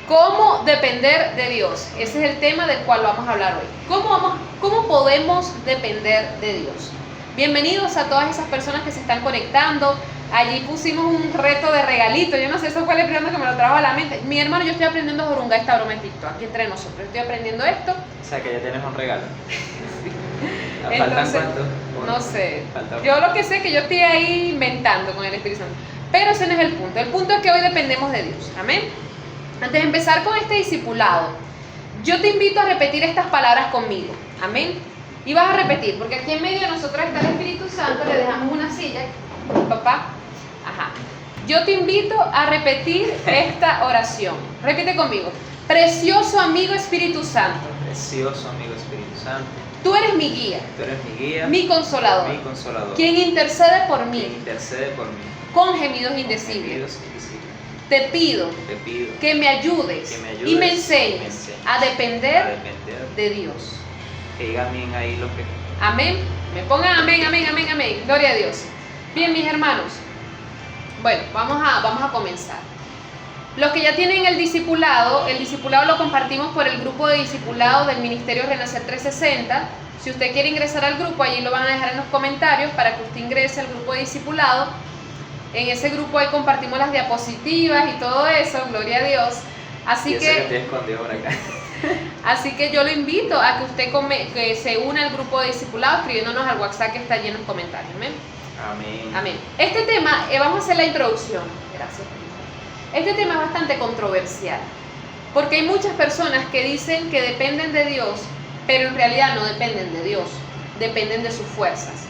¿Cómo depender de Dios? Ese es el tema del cual vamos a hablar hoy. ¿Cómo podemos depender de Dios? Bienvenidos a todas esas personas que se están conectando. Allí pusimos un reto de regalito. Yo no sé, eso fue el primero que me lo trajo a la mente. Mi hermano, yo estoy aprendiendo a jorungar esta broma en TikTok, aquí entre nosotros. Estoy aprendiendo esto. O sea, que ya tienes un regalo. Entonces, ¿Faltan cuánto? No sé. Falta. Yo lo que sé es que yo estoy ahí inventando con el Espíritu Santo. Pero ese no es el punto. El punto es que hoy dependemos de Dios. Amén. Antes de empezar con este discipulado, yo te invito a repetir estas palabras conmigo. Amén. Y vas a repetir, porque aquí en medio de nosotros está el Espíritu Santo, le dejamos una silla. Papá. Ajá. Yo te invito a repetir esta oración. Repite conmigo. Precioso amigo Espíritu Santo. Precioso amigo Espíritu Santo. Tú eres mi guía. Tú eres mi guía. Mi consolador. Mi consolador. Quien intercede por mí. Quien intercede por mí. Con gemidos indecibles. Gemidos indecibles. Te pido que me ayudes y me enseñes a depender de Dios. Que diga amén ahí lo que... Amén. Me pongan amén, amén, amén, amén. Gloria a Dios. Bien, mis hermanos. Bueno, vamos a comenzar. Los que ya tienen el discipulado lo compartimos por el grupo de discipulado del Ministerio Renacer 360. Si usted quiere ingresar al grupo, allí lo van a dejar en los comentarios para que usted ingrese al grupo de discipulado. En ese grupo ahí compartimos las diapositivas y todo eso, gloria a Dios. Así que yo lo invito a que usted que se una al grupo de discipulado escribiéndonos al WhatsApp que está allí en los comentarios. Amén. Amén. Amén. Este tema, vamos a hacer la introducción. Gracias. Este tema es bastante controversial, porque hay muchas personas que dicen que dependen de Dios, pero en realidad no dependen de Dios, dependen de sus fuerzas.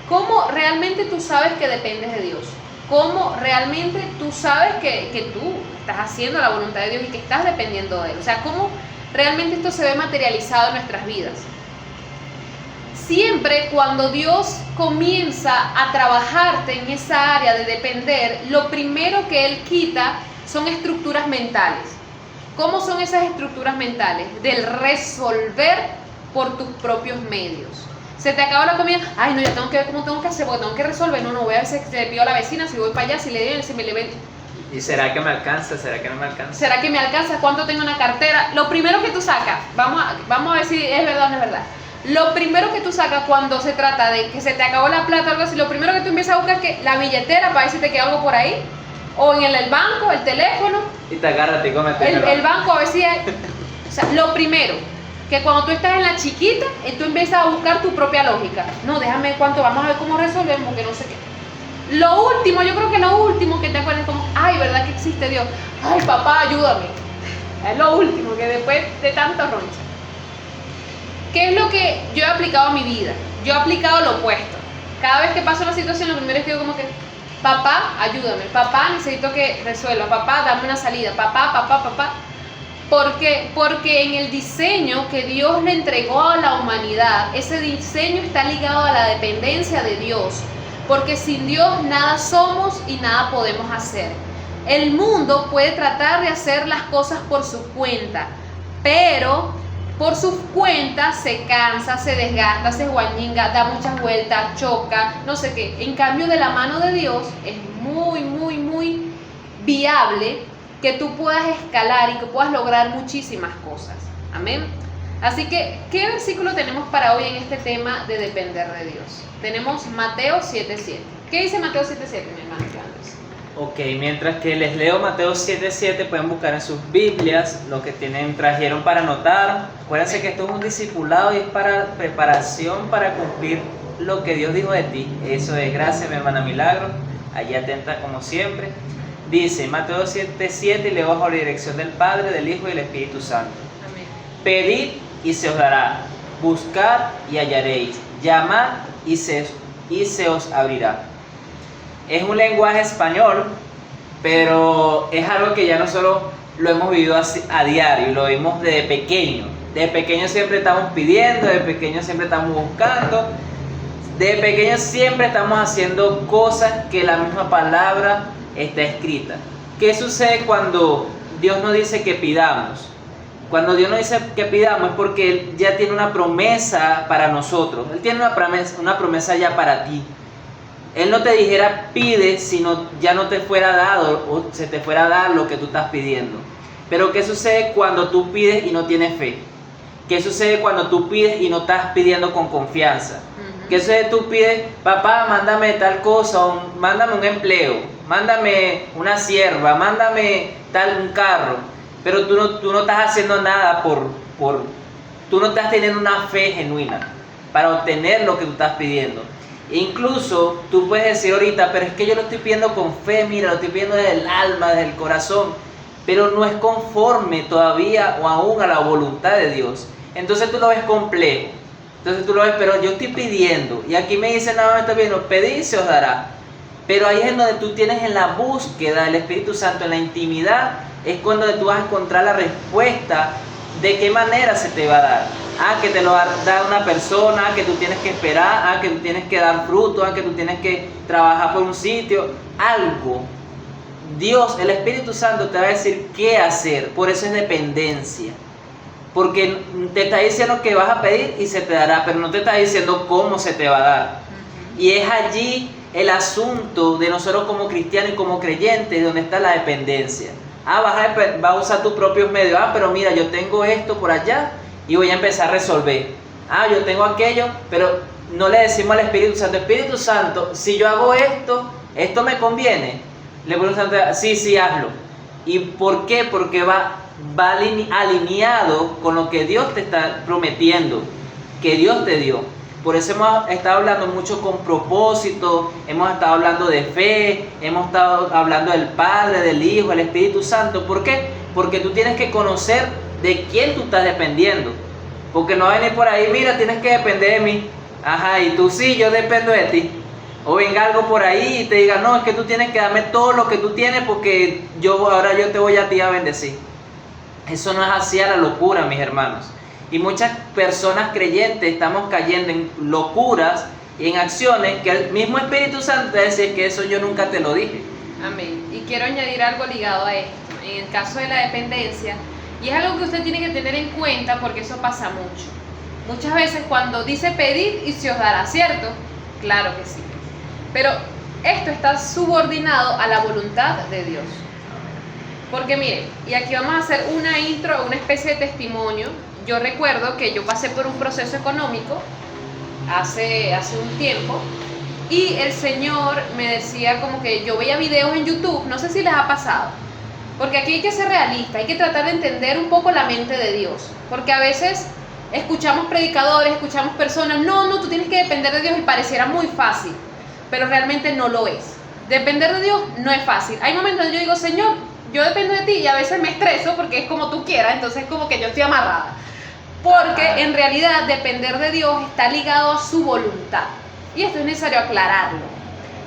¿Cómo realmente tú sabes que dependes de Dios? ¿Cómo realmente tú sabes que tú estás haciendo la voluntad de Dios y que estás dependiendo de Él? O sea, ¿cómo realmente esto se ve materializado en nuestras vidas? Siempre cuando Dios comienza a trabajarte en esa área de depender, lo primero que Él quita son estructuras mentales. ¿Cómo son esas estructuras mentales? Del resolver por tus propios medios. Se te acaba la comida, ay no, ya tengo que ver cómo tengo que hacer, porque tengo que resolver, no voy a ver si le pido a la vecina, si voy para allá, si le doy, si me le ven. ¿Y será que me alcanza? ¿Será que no me alcanza? ¿Será que me alcanza? ¿Cuánto tengo en la cartera? Lo primero que tú sacas, vamos a ver si es verdad o no es verdad. Lo primero que tú sacas cuando se trata de que se te acabó la plata o algo así, lo primero que tú empiezas a buscar es que la billetera para ver si te queda algo por ahí, o en el banco, el teléfono. Y te agarras y cómete el banco a ver si hay. O sea, lo primero, que cuando tú estás en la chiquita, tú empiezas a buscar tu propia lógica. No, déjame cuánto, vamos a ver cómo resolvemos, que no sé qué. Lo último, yo creo que lo último que te acuerdas es como, ay, ¿verdad que existe Dios? Ay, papá, ayúdame. Es lo último, que después de tanto roncha. ¿Qué es lo que yo he aplicado a mi vida? Yo he aplicado lo opuesto. Cada vez que pasa una situación, lo primero es que digo como que, papá, ayúdame. Papá, necesito que resuelva. Papá, dame una salida. Papá. ¿Por qué? Porque en el diseño que Dios le entregó a la humanidad, ese diseño está ligado a la dependencia de Dios. Porque sin Dios nada somos y nada podemos hacer. El mundo puede tratar de hacer las cosas por su cuenta, pero por sus cuentas se cansa, se desgasta, se guañinga, da muchas vueltas, choca, no sé qué. En cambio, de la mano de Dios es muy viable que tú puedas escalar y que puedas lograr muchísimas cosas. Amén. Así que, ¿qué versículo tenemos para hoy en este tema de depender de Dios? Tenemos Mateo 7:7. ¿Qué dice Mateo 7:7, mi hermano Andrés? Ok, mientras que les leo Mateo 7:7, pueden buscar en sus Biblias lo que trajeron para anotar. Acuérdense que esto es un discipulado y es para preparación para cumplir lo que Dios dijo de ti. Eso es, gracias mi hermana Milagro, allí atenta como siempre. Dice Mateo 7:7 y leo bajo la dirección del Padre, del Hijo y del Espíritu Santo. Amén. Pedid y se os dará, buscad y hallaréis, llamad y se os abrirá. Es un lenguaje español, pero es algo que ya nosotros lo hemos vivido a diario, lo vimos desde pequeño. De pequeño siempre estamos pidiendo, de pequeño siempre estamos buscando, de pequeño siempre estamos haciendo cosas que la misma palabra está escrita. ¿Qué sucede cuando Dios nos dice que pidamos? Cuando Dios nos dice que pidamos es porque Él ya tiene una promesa para nosotros. Él tiene una promesa ya para ti. Él no te dijera pide si ya no te fuera dado o se te fuera a dar lo que tú estás pidiendo. Pero ¿qué sucede cuando tú pides y no tienes fe? ¿Qué sucede cuando tú pides y no estás pidiendo con confianza? ¿Qué sucede? Tú pides, papá, mándame tal cosa, mándame un empleo, mándame una sierva, mándame un carro, pero tú no estás haciendo nada tú no estás teniendo una fe genuina para obtener lo que tú estás pidiendo. E incluso tú puedes decir ahorita, pero es que yo lo estoy pidiendo con fe, mira, lo estoy pidiendo desde el alma, desde el corazón, pero no es conforme todavía o aún a la voluntad de Dios. Entonces tú lo ves complejo. Entonces tú lo ves, pero yo estoy pidiendo. Y aquí me dice nada más, está bien, pedid y se os dará. Pero ahí es donde tú tienes en la búsqueda del Espíritu Santo, en la intimidad, es cuando tú vas a encontrar la respuesta de qué manera se te va a dar. Que te lo va a dar una persona, que tú tienes que esperar, que tú tienes que dar fruto, que tú tienes que trabajar por un sitio, algo. Dios, el Espíritu Santo te va a decir qué hacer, por eso es dependencia. Porque te está diciendo que vas a pedir y se te dará, pero no te está diciendo cómo se te va a dar. Y es allí el asunto de nosotros como cristianos y como creyentes, donde está la dependencia. Vas a usar tus propios medios. Pero mira, yo tengo esto por allá y voy a empezar a resolver. Yo tengo aquello, pero no le decimos al Espíritu Santo, si yo hago esto me conviene. El Espíritu Santo, sí, hazlo. ¿Y por qué? Porque va alineado con lo que Dios te está prometiendo, que Dios te dio. Por eso hemos estado hablando mucho con propósito, hemos estado hablando de fe, hemos estado hablando del Padre, del Hijo, del Espíritu Santo. ¿Por qué? Porque tú tienes que conocer de quién tú estás dependiendo. Porque no va a venir por ahí, mira, tienes que depender de mí. Y tú sí, yo dependo de ti. O venga algo por ahí y te diga, no, es que tú tienes que darme todo lo que tú tienes porque ahora yo te voy a ti a bendecir. Eso no es así a la locura, mis hermanos. Y muchas personas creyentes estamos cayendo en locuras y en acciones que el mismo Espíritu Santo dice que eso yo nunca te lo dije. Amén. Y quiero añadir algo ligado a esto. En el caso de la dependencia, y es algo que usted tiene que tener en cuenta porque eso pasa mucho. Muchas veces cuando dice pedid y se os dará, ¿cierto? Claro que sí. Pero esto está subordinado a la voluntad de Dios. Porque miren, y aquí vamos a hacer una intro, una especie de testimonio. Yo recuerdo que yo pasé por un proceso económico hace un tiempo y el Señor me decía como que yo veía videos en YouTube, no sé si les ha pasado, porque aquí hay que ser realista, hay que tratar de entender un poco la mente de Dios, porque a veces escuchamos predicadores, escuchamos personas, no, tú tienes que depender de Dios y pareciera muy fácil, pero realmente no lo es. Depender de Dios no es fácil. Hay momentos donde yo digo, Señor, yo dependo de ti y a veces me estreso porque es como tú quieras, entonces es como que yo estoy amarrada. Porque en realidad depender de Dios está ligado a su voluntad. Y esto es necesario aclararlo.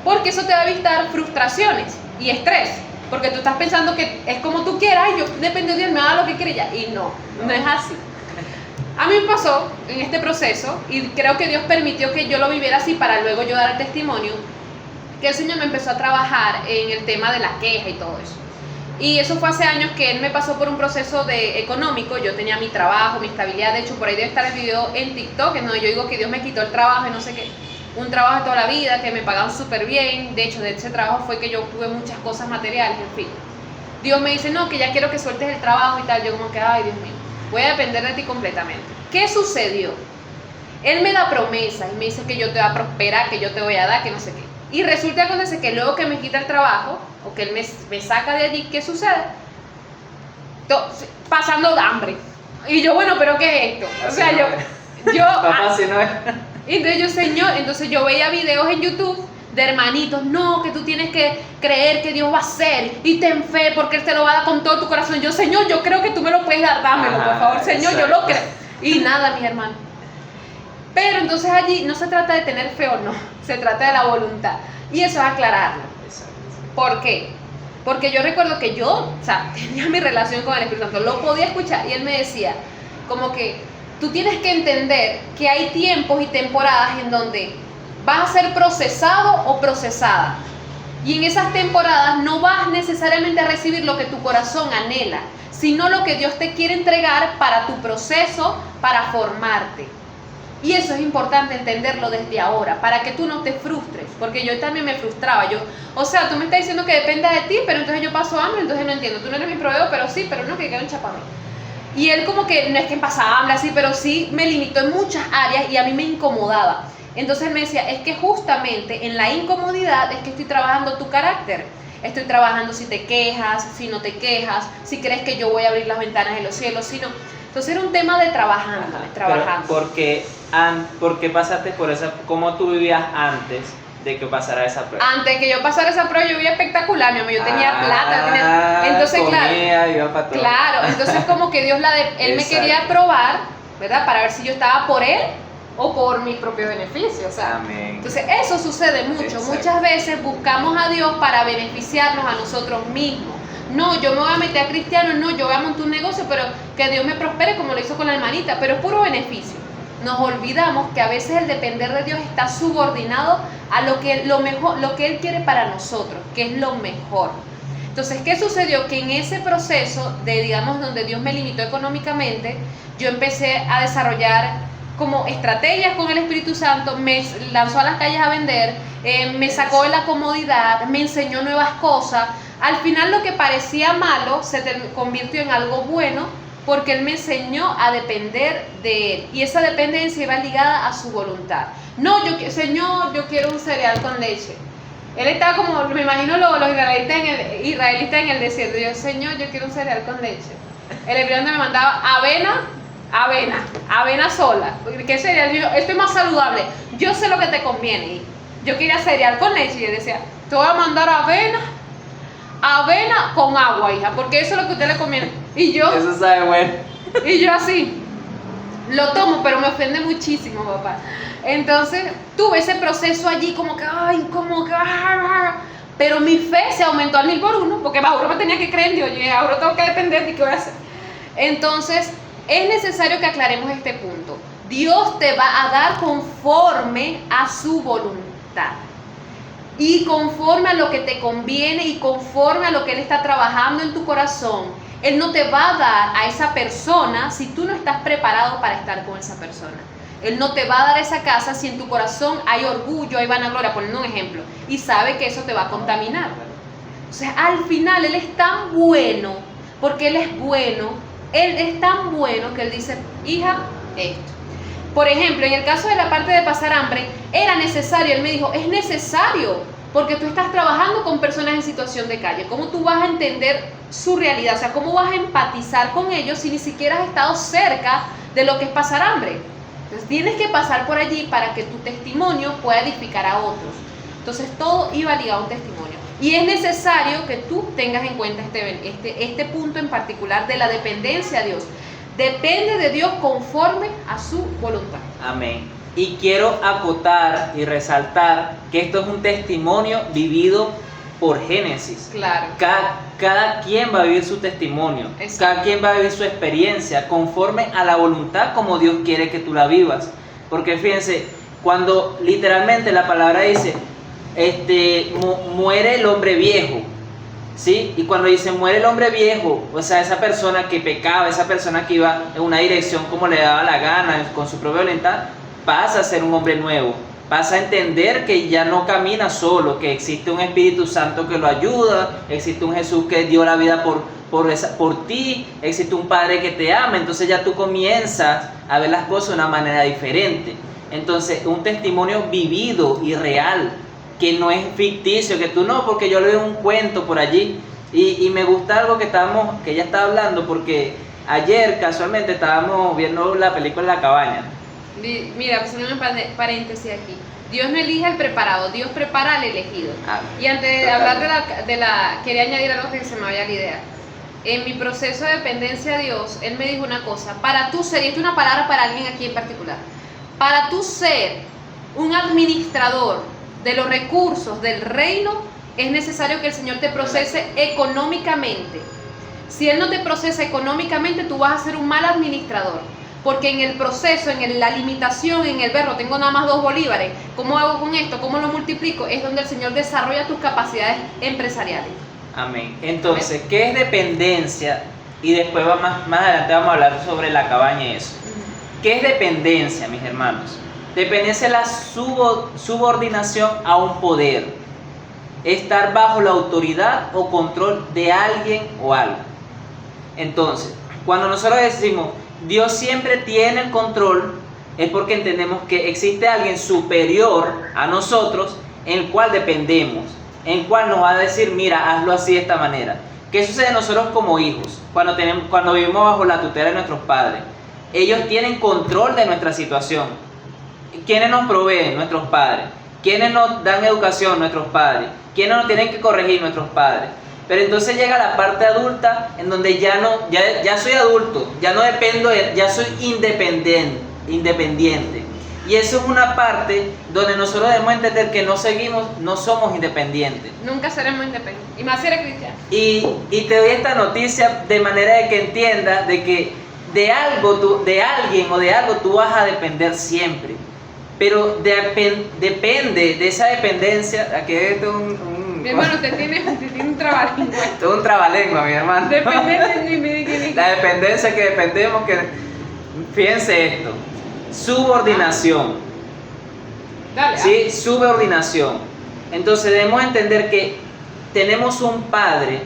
Porque eso te va a evitar frustraciones y estrés. Porque tú estás pensando que es como tú quieras, yo dependo de Dios, me haga lo que quiere ya. Y no es así. A mí me pasó en este proceso, y creo que Dios permitió que yo lo viviera así para luego yo dar el testimonio, que el Señor me empezó a trabajar en el tema de la queja y todo eso. Y eso fue hace años que Él me pasó por un proceso económico. Yo tenía mi trabajo, mi estabilidad. De hecho, por ahí debe estar el video en TikTok, en donde yo digo que Dios me quitó el trabajo y no sé qué. Un trabajo de toda la vida, que me pagaban súper bien. De hecho, de ese trabajo fue que yo obtuve muchas cosas materiales, en fin. Dios me dice, no, que ya quiero que sueltes el trabajo y tal. Yo como que, ay, Dios mío, voy a depender de ti completamente. ¿Qué sucedió? Él me da promesas y me dice que yo te voy a prosperar, que yo te voy a dar, que no sé qué. Y resulta acontece que luego que me quita el trabajo, o que Él me saca de allí, ¿qué sucede? Pasando de hambre. Y yo, bueno, ¿pero qué es esto? O sea, yo papá, si no es. Entonces yo, Señor, entonces yo veía videos en YouTube de hermanitos, no, que tú tienes que creer que Dios va a hacer y ten fe porque Él te lo va a dar con todo tu corazón. Yo, Señor, yo creo que tú me lo puedes dar, dámelo, por favor, Señor, exacto. Yo lo creo. Y nada, mis hermanos. Pero entonces allí no se trata de tener fe o no, se trata de la voluntad. Y eso es aclararlo. Exacto. ¿Por qué? Porque yo recuerdo que yo, tenía mi relación con el Espíritu Santo, lo podía escuchar y Él me decía, como que tú tienes que entender que hay tiempos y temporadas en donde vas a ser procesado o procesada. Y en esas temporadas no vas necesariamente a recibir lo que tu corazón anhela, sino lo que Dios te quiere entregar para tu proceso, para formarte. Y eso es importante entenderlo desde ahora, para que tú no te frustres, porque yo también me frustraba. O sea, tú me estás diciendo que dependa de ti, pero entonces yo paso hambre, entonces no entiendo. Tú no eres mi proveedor, pero sí, pero no, que queda un chaparrón. Y él como que, no es que pasaba hambre así, pero sí me limitó en muchas áreas y a mí me incomodaba. Entonces él me decía, es que justamente en la incomodidad es que estoy trabajando tu carácter. Estoy trabajando si te quejas, si no te quejas, si crees que yo voy a abrir las ventanas de los cielos, si no. Entonces era un tema de trabajando. ¿Por qué pasaste por esa? ¿Cómo tú vivías antes de que pasara esa prueba? Antes de que yo pasara esa prueba yo vivía espectacular, mi amor, yo tenía plata, entonces comía, iba para todo. Claro, entonces como que él me quería probar, ¿verdad? Para ver si yo estaba por él o por mi propio beneficio, o sea. Amén. Entonces eso sucede mucho. Exacto. Muchas veces buscamos a Dios para beneficiarnos a nosotros mismos. No, yo me voy a meter a cristiano, no, yo voy a montar un negocio, pero que Dios me prospere como lo hizo con la hermanita, pero es puro beneficio. Nos olvidamos que a veces el depender de Dios está subordinado a lo que Él quiere para nosotros, que es lo mejor. Entonces, ¿qué sucedió? Que en ese proceso de, digamos, donde Dios me limitó económicamente, yo empecé a desarrollar como estrategias con el Espíritu Santo, me lanzó a las calles a vender, me sacó de la comodidad, me enseñó nuevas cosas. Al final lo que parecía malo se convirtió en algo bueno porque Él me enseñó a depender de Él. Y esa dependencia iba ligada a su voluntad. No, Señor, yo quiero un cereal con leche. Él estaba como, me imagino los israelitas en el desierto. Yo, Señor, yo quiero un cereal con leche. El hebreo me mandaba avena sola. ¿Qué cereal? Yo, esto es más saludable. Yo sé lo que te conviene. Yo quería cereal con leche y yo decía, te voy a mandar avena con agua, hija, porque eso es lo que a usted le conviene. Y yo, eso sabe bueno. Y yo así, lo tomo, pero me ofende muchísimo, papá. Entonces, tuve ese proceso allí como que, pero mi fe se aumentó al 1000 por 1, porque ahora me tenía que creer en Dios, y ahora tengo que depender de qué voy a hacer. Entonces, es necesario que aclaremos este punto. Dios te va a dar conforme a su voluntad. Y conforme a lo que te conviene y conforme a lo que Él está trabajando en tu corazón. Él no te va a dar a esa persona si tú no estás preparado para estar con esa persona. Él no te va a dar esa casa si en tu corazón hay orgullo, hay vanagloria, poniendo un ejemplo, y sabe que eso te va a contaminar. O sea, al final Él es tan bueno, porque Él es bueno, Él es tan bueno que Él dice, hija, esto. Por ejemplo, en el caso de la parte de pasar hambre, era necesario, Él me dijo, es necesario, porque tú estás trabajando con personas en situación de calle. ¿Cómo tú vas a entender su realidad? O sea, ¿cómo vas a empatizar con ellos si ni siquiera has estado cerca de lo que es pasar hambre? Entonces tienes que pasar por allí para que tu testimonio pueda edificar a otros. Entonces todo iba ligado a un testimonio. Y es necesario que tú tengas en cuenta este punto en particular de la dependencia a Dios. Depende de Dios conforme a su voluntad. Amén. Y quiero acotar y resaltar que esto es un testimonio vivido por Génesis. Claro. Cada quien va a vivir su testimonio. Exacto. Cada quien va a vivir su experiencia conforme a la voluntad como Dios quiere que tú la vivas. Porque fíjense, cuando literalmente la palabra dice, muere el hombre viejo, ¿sí? Y cuando dice muere el hombre viejo, o sea, esa persona que pecaba, esa persona que iba en una dirección como le daba la gana, con su propia voluntad, pasa a ser un hombre nuevo, pasa a entender que ya no camina solo, que existe un Espíritu Santo que lo ayuda, existe un Jesús que dio la vida por ti, existe un Padre que te ama. Entonces ya tú comienzas a ver las cosas de una manera diferente. Entonces un testimonio vivido y real, que no es ficticio, que tú no, porque yo leo un cuento por allí. Y me gusta algo que ella estaba hablando, porque ayer casualmente estábamos viendo la película La Cabaña. Mira, pues un paréntesis aquí. Dios no elige al preparado, Dios prepara al elegido. Y antes de hablar quería añadir algo que se me vaya la idea. En mi proceso de dependencia a Dios, Él me dijo una cosa: para tú ser, y esto es una palabra para alguien aquí en particular, para tú ser un administrador de los recursos del reino, es necesario que el Señor te procese económicamente. Si Él no te procesa económicamente, tú vas a ser un mal administrador. Porque en el proceso, en la limitación, en el verbo, tengo nada más 2 bolívares, ¿cómo hago con esto? ¿Cómo lo multiplico? Es donde el Señor desarrolla tus capacidades empresariales. Amén. Entonces, ¿qué es dependencia? Y después más adelante vamos a hablar sobre la cabaña y eso. ¿Qué es dependencia, mis hermanos? Dependencia es la subordinación a un poder. Estar bajo la autoridad o control de alguien o algo. Entonces, cuando nosotros decimos Dios siempre tiene el control, es porque entendemos que existe alguien superior a nosotros en el cual dependemos, en el cual nos va a decir, mira, hazlo así de esta manera. ¿Qué sucede nosotros como hijos cuando vivimos bajo la tutela de nuestros padres? Ellos tienen control de nuestra situación. ¿Quiénes nos proveen? Nuestros padres. ¿Quiénes nos dan educación? Nuestros padres. ¿Quiénes nos tienen que corregir? Nuestros padres. Pero entonces llega la parte adulta en donde ya soy adulto, ya no dependo, ya soy independiente. Y eso es una parte donde nosotros debemos entender que no somos independientes. Nunca seremos independientes. Y más si eres cristiano. Y te doy esta noticia de manera de que entiendas de que de alguien o de algo tú vas a depender siempre. Pero depende de esa dependencia. Aquí hay mi hermano, usted tiene un trabalengua. Todo un trabalengua, mi hermano. La dependencia que dependemos, fíjense esto. Subordinación. Dale. ¿Sí? Subordinación. Entonces debemos entender que tenemos un Padre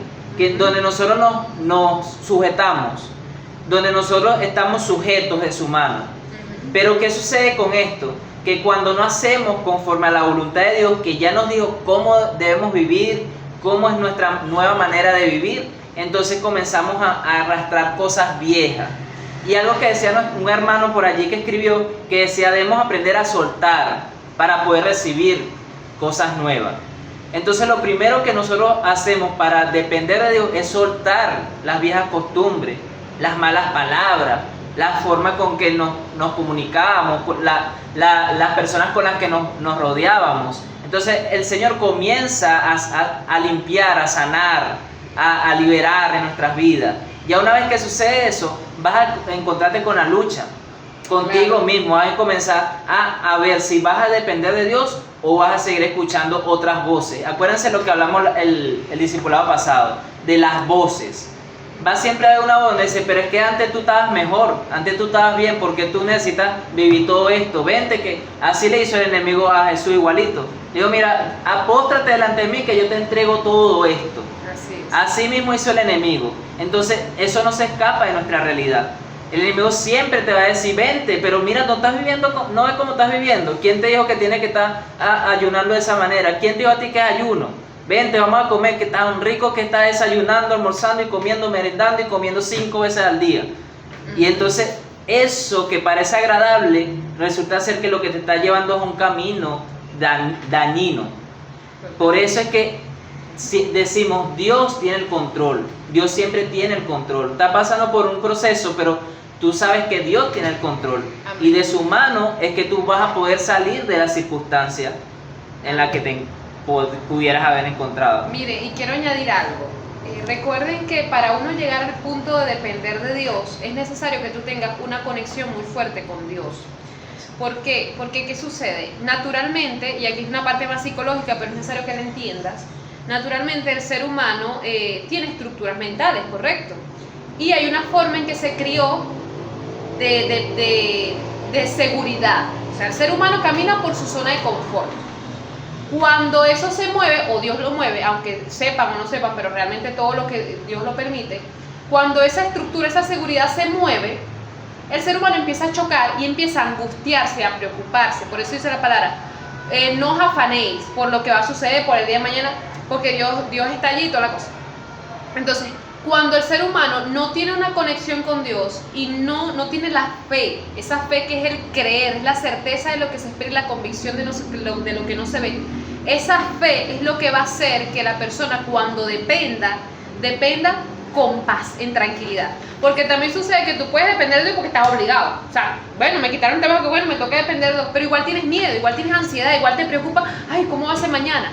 donde nosotros nos sujetamos, donde nosotros estamos sujetos de su mano. Pero ¿qué sucede con esto? Que cuando no hacemos conforme a la voluntad de Dios, que ya nos dijo cómo debemos vivir, cómo es nuestra nueva manera de vivir, entonces comenzamos a arrastrar cosas viejas. Y algo que decía un hermano por allí que escribió, que decía, debemos aprender a soltar para poder recibir cosas nuevas. Entonces lo primero que nosotros hacemos para depender de Dios es soltar las viejas costumbres, las malas palabras, la forma con que nos comunicábamos, las personas con las que nos rodeábamos. Entonces el Señor comienza a limpiar, a sanar, a liberar en nuestras vidas. Ya una vez que sucede eso, vas a encontrarte con la lucha contigo mismo, vas a comenzar a ver si vas a depender de Dios o vas a seguir escuchando otras voces. Acuérdense lo que hablamos el discipulado pasado, de las voces. Va siempre a haber una voz donde dice, pero es que antes tú estabas mejor, antes tú estabas bien, porque tú necesitas vivir todo esto. Vente, que así le hizo el enemigo a Jesús igualito. Digo, mira, apóstrate delante de mí que yo te entrego todo esto. Así mismo hizo el enemigo. Entonces, eso no se escapa de nuestra realidad. El enemigo siempre te va a decir, vente, pero mira, no estás viviendo, no ves cómo estás viviendo. ¿Quién te dijo que tienes que estar ayunando de esa manera? ¿Quién te dijo a ti que es ayuno? Vente, vamos a comer, que tan rico que está desayunando, almorzando y comiendo, merendando y comiendo 5 veces al día. Y entonces eso que parece agradable resulta ser que lo que te está llevando es un camino dañino. Por eso es que si decimos Dios tiene el control, Dios siempre tiene el control. Está pasando por un proceso, pero tú sabes que Dios tiene el control. Amén. Y de su mano es que tú vas a poder salir de la circunstancia en la que te pudieras haber encontrado. Mire, y quiero añadir algo. Recuerden que para uno llegar al punto de depender de Dios es necesario que tú tengas una conexión muy fuerte con Dios. ¿Por qué? Porque ¿qué sucede? Naturalmente, y aquí es una parte más psicológica, pero es necesario que la entiendas, naturalmente el ser humano tiene estructuras mentales, ¿correcto? Y hay una forma en que se crió de seguridad. O sea, el ser humano camina por su zona de confort. Cuando eso se mueve, o Dios lo mueve, aunque sepan o no sepan, pero realmente todo lo que Dios lo permite, cuando esa estructura, esa seguridad se mueve, el ser humano empieza a chocar y empieza a angustiarse, a preocuparse. Por eso dice la palabra, no os afanéis por lo que va a suceder por el día de mañana, porque Dios está allí y toda la cosa. Entonces, cuando el ser humano no tiene una conexión con Dios y no tiene la fe, esa fe que es el creer, es la certeza de lo que se espera y la convicción de lo que no se ve, esa fe es lo que va a hacer que la persona cuando dependa con paz, en tranquilidad. Porque también sucede que tú puedes depender de Dios porque estás obligado. O sea, bueno, me quitaron el trabajo, que bueno, me toca depender de Dios, pero igual tienes miedo, igual tienes ansiedad, igual te preocupa, ay, ¿cómo va a ser mañana?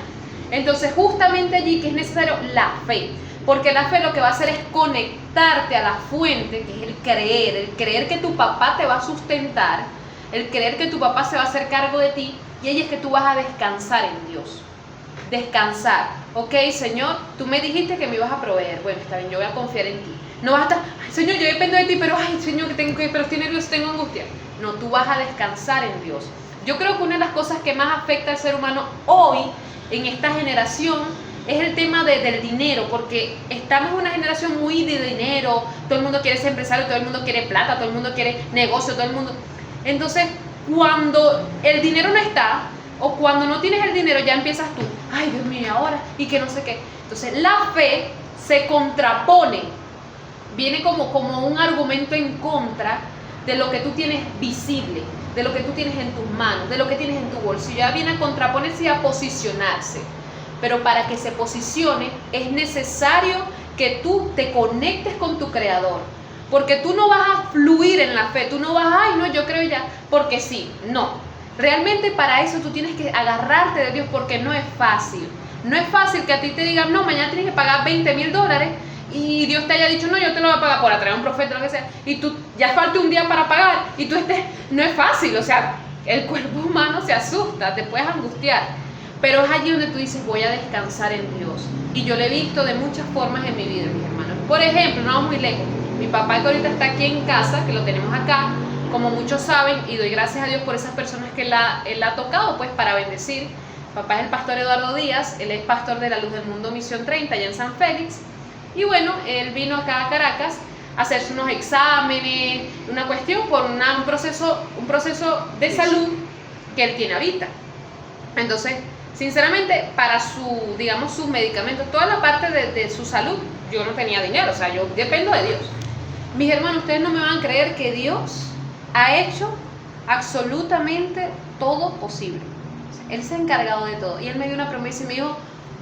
Entonces, justamente allí que es necesario la fe. Porque la fe lo que va a hacer es conectarte a la fuente, que es el creer que tu papá te va a sustentar, el creer que tu papá se va a hacer cargo de ti, y ahí es que tú vas a descansar en Dios. Descansar. Ok, Señor, tú me dijiste que me ibas a proveer. Bueno, está bien, yo voy a confiar en ti. No vas a estar, ay, Señor, yo dependo de ti, pero ay, Señor, pero estoy nervioso, tengo angustia. No, tú vas a descansar en Dios. Yo creo que una de las cosas que más afecta al ser humano hoy, en esta generación, es el tema del dinero, porque estamos en una generación muy de dinero, todo el mundo quiere ser empresario, todo el mundo quiere plata, todo el mundo quiere negocio, todo el mundo... Entonces, cuando el dinero no está, o cuando no tienes el dinero, ya empiezas tú, ay Dios mío, ahora, y que no sé qué. Entonces, la fe se contrapone, viene como un argumento en contra de lo que tú tienes visible, de lo que tú tienes en tus manos, de lo que tienes en tu bolsillo. Ya viene a contraponerse y a posicionarse. Pero para que se posicione es necesario que tú te conectes con tu Creador. Porque tú no vas a fluir en la fe, tú no vas, ay no, yo creo ya, porque sí, no. Realmente para eso tú tienes que agarrarte de Dios, porque no es fácil. No es fácil que a ti te digan, no, mañana tienes que pagar $20,000 y Dios te haya dicho, no, yo te lo voy a pagar por atraer a un profeta, lo que sea, y tú ya falta un día para pagar y tú no es fácil, o sea, el cuerpo humano se asusta, te puedes angustiar, pero es allí donde tú dices, voy a descansar en Dios. Y yo lo he visto de muchas formas en mi vida, mis hermanos. Por ejemplo, no vamos muy lejos, mi papá que ahorita está aquí en casa, que lo tenemos acá, como muchos saben, y doy gracias a Dios por esas personas que él ha tocado, pues, para bendecir. Papá es el pastor Eduardo Díaz, él es pastor de la Luz del Mundo Misión 30 allá en San Félix. Y bueno, él vino acá a Caracas a hacerse unos exámenes, una cuestión por un proceso de salud que él tiene ahorita. Entonces, sinceramente, para sus medicamentos, toda la parte de su salud, yo no tenía dinero, o sea, yo dependo de Dios. Mis hermanos, ustedes no me van a creer que Dios ha hecho absolutamente todo posible. Él se ha encargado de todo. Y él me dio una promesa y me dijo,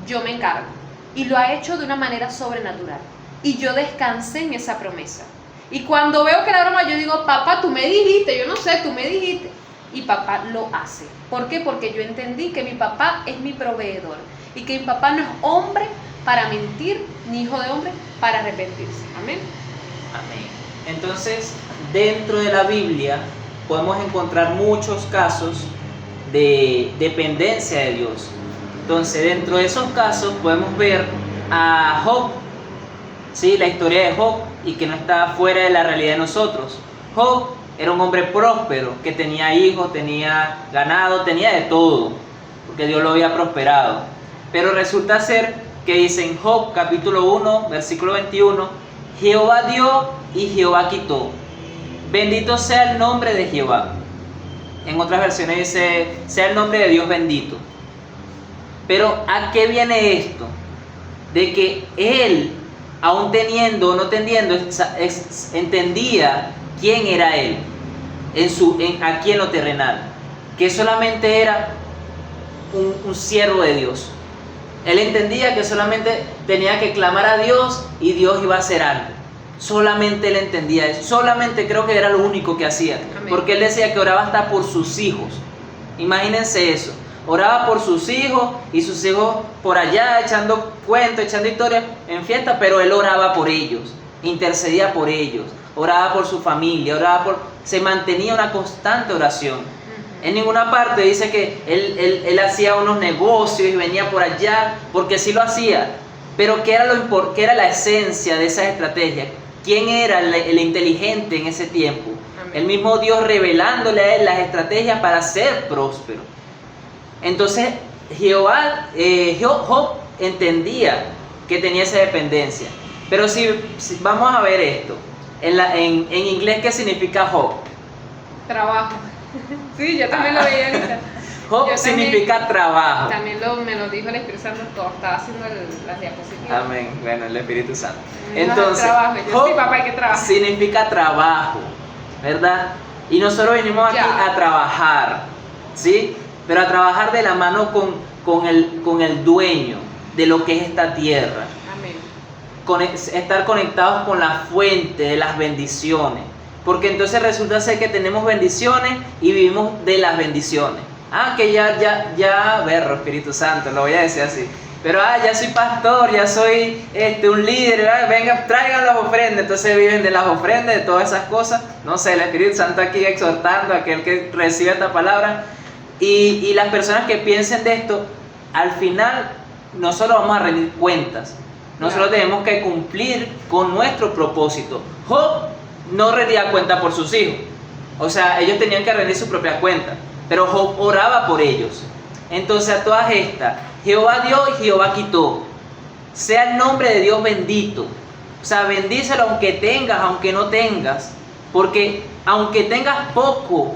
yo me encargo. Y lo ha hecho de una manera sobrenatural. Y yo descansé en esa promesa. Y cuando veo que la broma, yo digo, papá, tú me dijiste, yo no sé, tú me dijiste. Y papá lo hace. ¿Por qué? Porque yo entendí que mi papá es mi proveedor. Y que mi papá no es hombre para mentir, ni hijo de hombre para arrepentirse. Amén. Amén. Entonces, dentro de la Biblia podemos encontrar muchos casos de dependencia de Dios. Entonces, dentro de esos casos podemos ver a Job, ¿sí? La historia de Job, y que no está fuera de la realidad de nosotros. Job era un hombre próspero, que tenía hijos, tenía ganado, tenía de todo, porque Dios lo había prosperado. Pero resulta ser que dice en Job capítulo 1, versículo 21, Jehová dio y Jehová quitó. Bendito sea el nombre de Jehová. En otras versiones dice, sea el nombre de Dios bendito. Pero ¿a qué viene esto? De que él, aún teniendo o no teniendo, entendía quién era él aquí en lo terrenal, que solamente era un siervo de Dios. Él entendía que solamente tenía que clamar a Dios y Dios iba a hacer algo. Solamente él entendía eso. Solamente creo que era lo único que hacía. Amén. Porque él decía que oraba hasta por sus hijos. Imagínense eso. Oraba por sus hijos y sus hijos por allá echando cuentos, echando historias en fiesta, pero él oraba por ellos, intercedía por ellos, oraba por su familia, se mantenía una constante oración. En ninguna parte dice que él hacía unos negocios y venía por allá, porque sí lo hacía. Pero ¿qué era la esencia de esa estrategia? ¿Quién era el inteligente en ese tiempo? Amén. El mismo Dios revelándole a él las estrategias para ser próspero. Entonces Job entendía que tenía esa dependencia. Pero si vamos a ver esto, en inglés, ¿qué significa Job? Trabajo. Sí, yo también lo veía ahorita. Job significa trabajo. También me lo dijo el Espíritu Santo, estaba haciendo las diapositivas. Amén, bueno, el Espíritu Santo. Entonces, Job, sí, papá, hay que trabajar. Significa trabajo, ¿verdad? Y nosotros venimos aquí a trabajar, ¿sí? Pero a trabajar de la mano con el dueño de lo que es esta tierra. Amén. Estar conectados con la fuente de las bendiciones. Porque entonces resulta ser que tenemos bendiciones y vivimos de las bendiciones. Que ya, berro, Espíritu Santo, lo voy a decir así. Pero ya soy pastor, ya soy un líder, venga, traigan las ofrendas. Entonces viven de las ofrendas, de todas esas cosas. No sé, el Espíritu Santo aquí exhortando a aquel que recibe esta palabra. Y las personas que piensen de esto, al final nosotros vamos a rendir cuentas. Nosotros tenemos que cumplir con nuestro propósito. Job no rendía cuenta por sus hijos. O sea, ellos tenían que rendir su propia cuenta, pero Job oraba por ellos. Entonces a todas estas, Jehová dio y Jehová quitó. Sea el nombre de Dios bendito. O sea, bendícelo aunque tengas, aunque no tengas. Porque aunque tengas poco,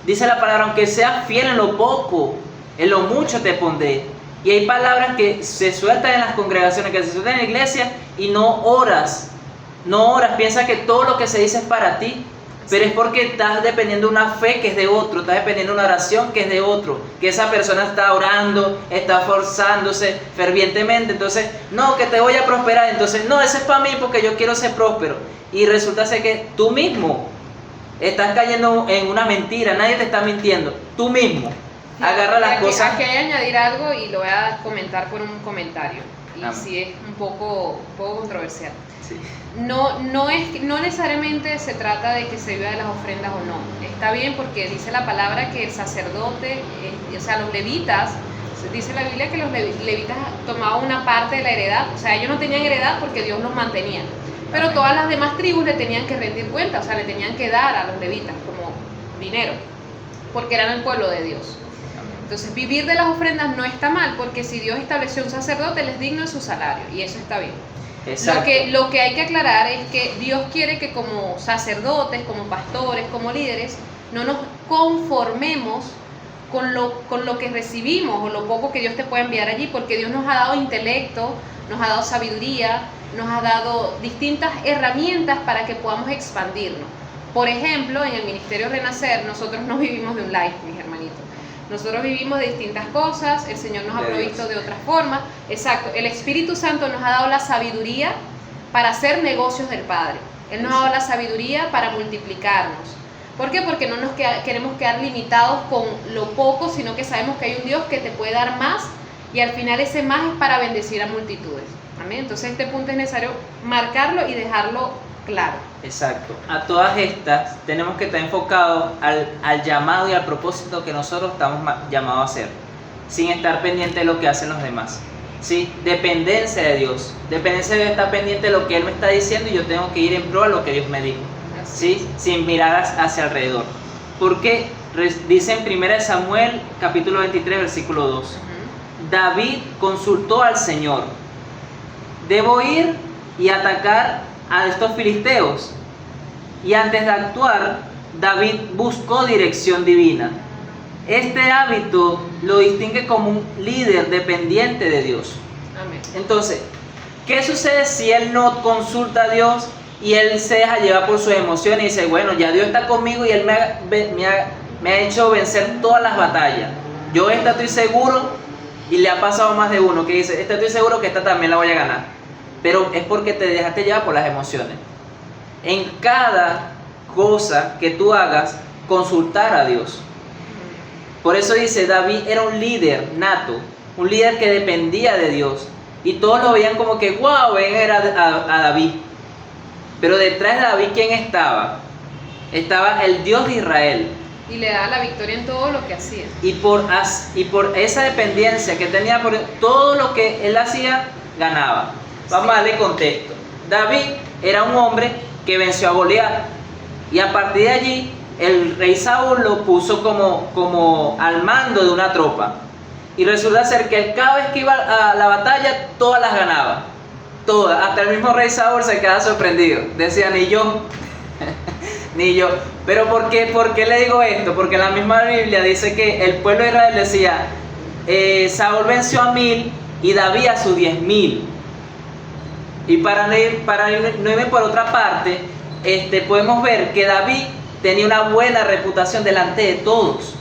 dice la palabra, aunque seas fiel en lo poco, en lo mucho te pondré. Y hay palabras que se sueltan en las congregaciones, que se sueltan en la iglesia y no oras. No oras, piensa que todo lo que se dice es para ti. Pero es porque estás dependiendo de una fe que es de otro, estás dependiendo de una oración que es de otro, que esa persona está orando, está forzándose fervientemente. Entonces, no, que te voy a prosperar. Entonces, no, ese es para mí porque yo quiero ser próspero. Y resulta ser que tú mismo estás cayendo en una mentira, nadie te está mintiendo, tú mismo. Agarra las cosas. Aquí hay que añadir algo y lo voy a comentar por un comentario. Y sí es un poco controversial. Sí. No necesariamente se trata de que se viva de las ofrendas o no. Está bien porque dice la palabra que el sacerdote, o sea, los levitas, dice la Biblia que los levitas tomaban una parte de la heredad. O sea, ellos no tenían heredad porque Dios los mantenía. Pero todas las demás tribus le tenían que rendir cuenta, o sea, le tenían que dar a los levitas como dinero, porque eran el pueblo de Dios. Entonces, vivir de las ofrendas no está mal, porque si Dios estableció un sacerdote, él es digno de su salario, y eso está bien. Lo que hay que aclarar es que Dios quiere que como sacerdotes, como pastores, como líderes, no nos conformemos con lo que recibimos o lo poco que Dios te puede enviar allí, porque Dios nos ha dado intelecto, nos ha dado sabiduría, nos ha dado distintas herramientas para que podamos expandirnos. Por ejemplo, en el Ministerio Renacer, nosotros no vivimos de un live, mis hermanitos. Nosotros vivimos de distintas cosas, el Señor nos ha provisto de otras formas. Exacto, el Espíritu Santo nos ha dado la sabiduría para hacer negocios del Padre. Él nos ha dado la sabiduría para multiplicarnos. ¿Por qué? Porque no nos queremos quedar limitados con lo poco, sino que sabemos que hay un Dios que te puede dar más y al final ese más es para bendecir a multitudes. Amén. Entonces este punto es necesario marcarlo y dejarlo claro. Exacto. A todas estas tenemos que estar enfocados al llamado y al propósito que nosotros estamos llamados a hacer, sin estar pendiente de lo que hacen los demás. ¿Sí? Dependencia de Dios. Dependencia de Dios, está pendiente de lo que Él me está diciendo y yo tengo que ir en pro a lo que Dios me dijo. ¿Sí? Sin mirar hacia alrededor. Porque dice en 1 Samuel capítulo 23 versículo 2. David consultó al Señor. Debo ir y atacar a estos filisteos. Y antes de actuar, David buscó dirección divina. Este hábito lo distingue como un líder dependiente de Dios. Amén. Entonces, ¿qué sucede si él no consulta a Dios y él se deja llevar por sus emociones y dice, bueno, ya Dios está conmigo y Él me ha hecho vencer todas las batallas? Yo esta estoy seguro, y le ha pasado más de uno que dice, esta estoy seguro que esta también la voy a ganar. Pero es porque te dejaste llevar por las emociones. En cada cosa que tú hagas, consultar a Dios. Por eso dice, David era un líder nato, un líder que dependía de Dios. Y todos lo veían como que, wow, ven a David. Pero detrás de David, ¿quién estaba? Estaba el Dios de Israel. Y le daba la victoria en todo lo que hacía. Y por esa dependencia que tenía, por todo lo que él hacía, ganaba. Vamos a darle contexto. David era un hombre que venció a Goliat. Y a partir de allí, el rey Saúl lo puso como al mando de una tropa. Y resulta ser que cada vez que iba a la batalla, todas las ganaba. Todas. Hasta el mismo rey Saúl se quedaba sorprendido. Decía, ni yo. Ni yo. Pero ¿por qué le digo esto? Porque la misma Biblia dice que el pueblo de Israel decía, Saúl venció a 1000 y David a sus 10.000. Y para no irme por otra parte, podemos ver que David tenía una buena reputación delante de todos.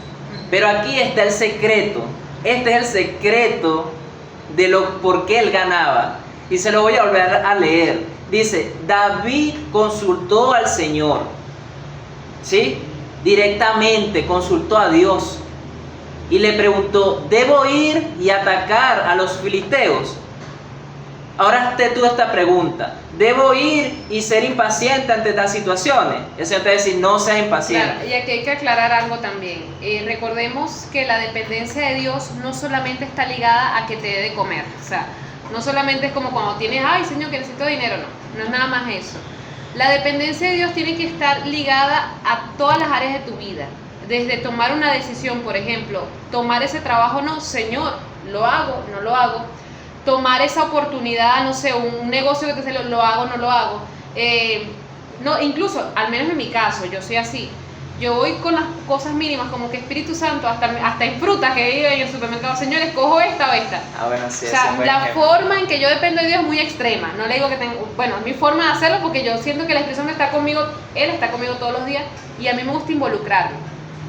Pero aquí está el secreto. Este es el secreto de por qué él ganaba. Y se lo voy a volver a leer. Dice, David consultó al Señor. ¿Sí? Directamente consultó a Dios. Y le preguntó, ¿debo ir y atacar a los filisteos? Ahora tú esta pregunta. ¿Debo ir y ser impaciente ante estas situaciones? El Señor te va a decir, no seas impaciente. Claro, y aquí hay que aclarar algo también. Recordemos que la dependencia de Dios no solamente está ligada a que te dé de comer. O sea, no solamente es como cuando tienes, ay Señor, que necesito dinero. No es nada más eso. La dependencia de Dios tiene que estar ligada a todas las áreas de tu vida. Desde tomar una decisión, por ejemplo, tomar ese trabajo, no, Señor, lo hago, no lo hago. Tomar esa oportunidad, no sé, un negocio que te sale, lo hago, no lo hago. No, incluso, al menos en mi caso, yo soy así. Yo voy con las cosas mínimas, como que Espíritu Santo, hasta en frutas que he ido en el supermercado, Señor, escojo esta o esta. Bueno, sí, o sea, es un buen la ejemplo. forma en que yo dependo de Dios es muy extrema. No le digo que tengo, bueno, es mi forma de hacerlo porque yo siento que el Espíritu Santo está conmigo, Él está conmigo todos los días y a mí me gusta involucrarme.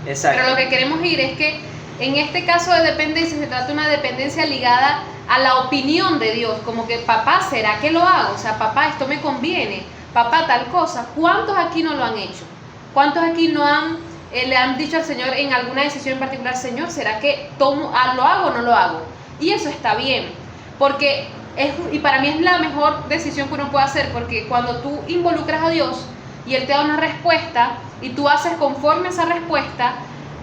Exacto. Pero lo que queremos ir es que en este caso de dependencia se trata de una dependencia ligada a la opinión de Dios, como que papá, ¿será que lo hago? O sea, papá, esto me conviene, papá, tal cosa. ¿Cuántos aquí no lo han hecho? ¿Cuántos aquí no le han dicho al Señor en alguna decisión en particular, Señor, ¿será que lo hago o no lo hago? Y eso está bien, porque y para mí es la mejor decisión que uno puede hacer, porque cuando tú involucras a Dios y Él te da una respuesta y tú haces conforme a esa respuesta,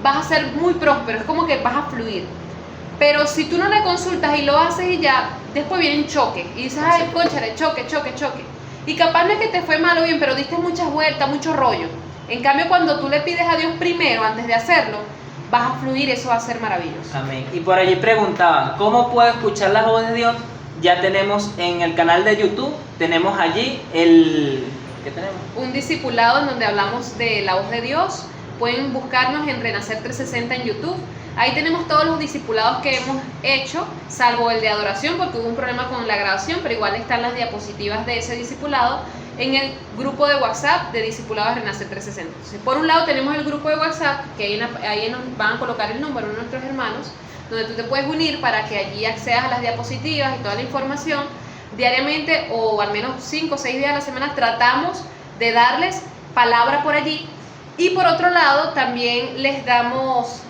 vas a ser muy próspero, es como que vas a fluir. Pero si tú no le consultas y lo haces y ya, después vienen choques y dices, ay, cónchale, choque. Y capaz no es que te fue mal o bien, pero diste muchas vueltas, mucho rollo. En cambio, cuando tú le pides a Dios primero, antes de hacerlo, vas a fluir, eso va a ser maravilloso. Amén. Y por allí preguntaban, ¿cómo puedo escuchar la voz de Dios? Ya tenemos en el canal de YouTube, tenemos allí ¿qué tenemos? Un discipulado en donde hablamos de la voz de Dios. Pueden buscarnos en Renacer 360 en YouTube. Ahí tenemos todos los discipulados que hemos hecho, salvo el de adoración, porque hubo un problema con la grabación, pero igual están las diapositivas de ese discipulado en el grupo de WhatsApp de discipulados de Renacer 360. Entonces, por un lado tenemos el grupo de WhatsApp, que ahí nos van a colocar el número de nuestros hermanos, donde tú te puedes unir para que allí accedas a las diapositivas y toda la información. Diariamente, o al menos 5 o 6 días a la semana, tratamos de darles palabra por allí. Y por otro lado, también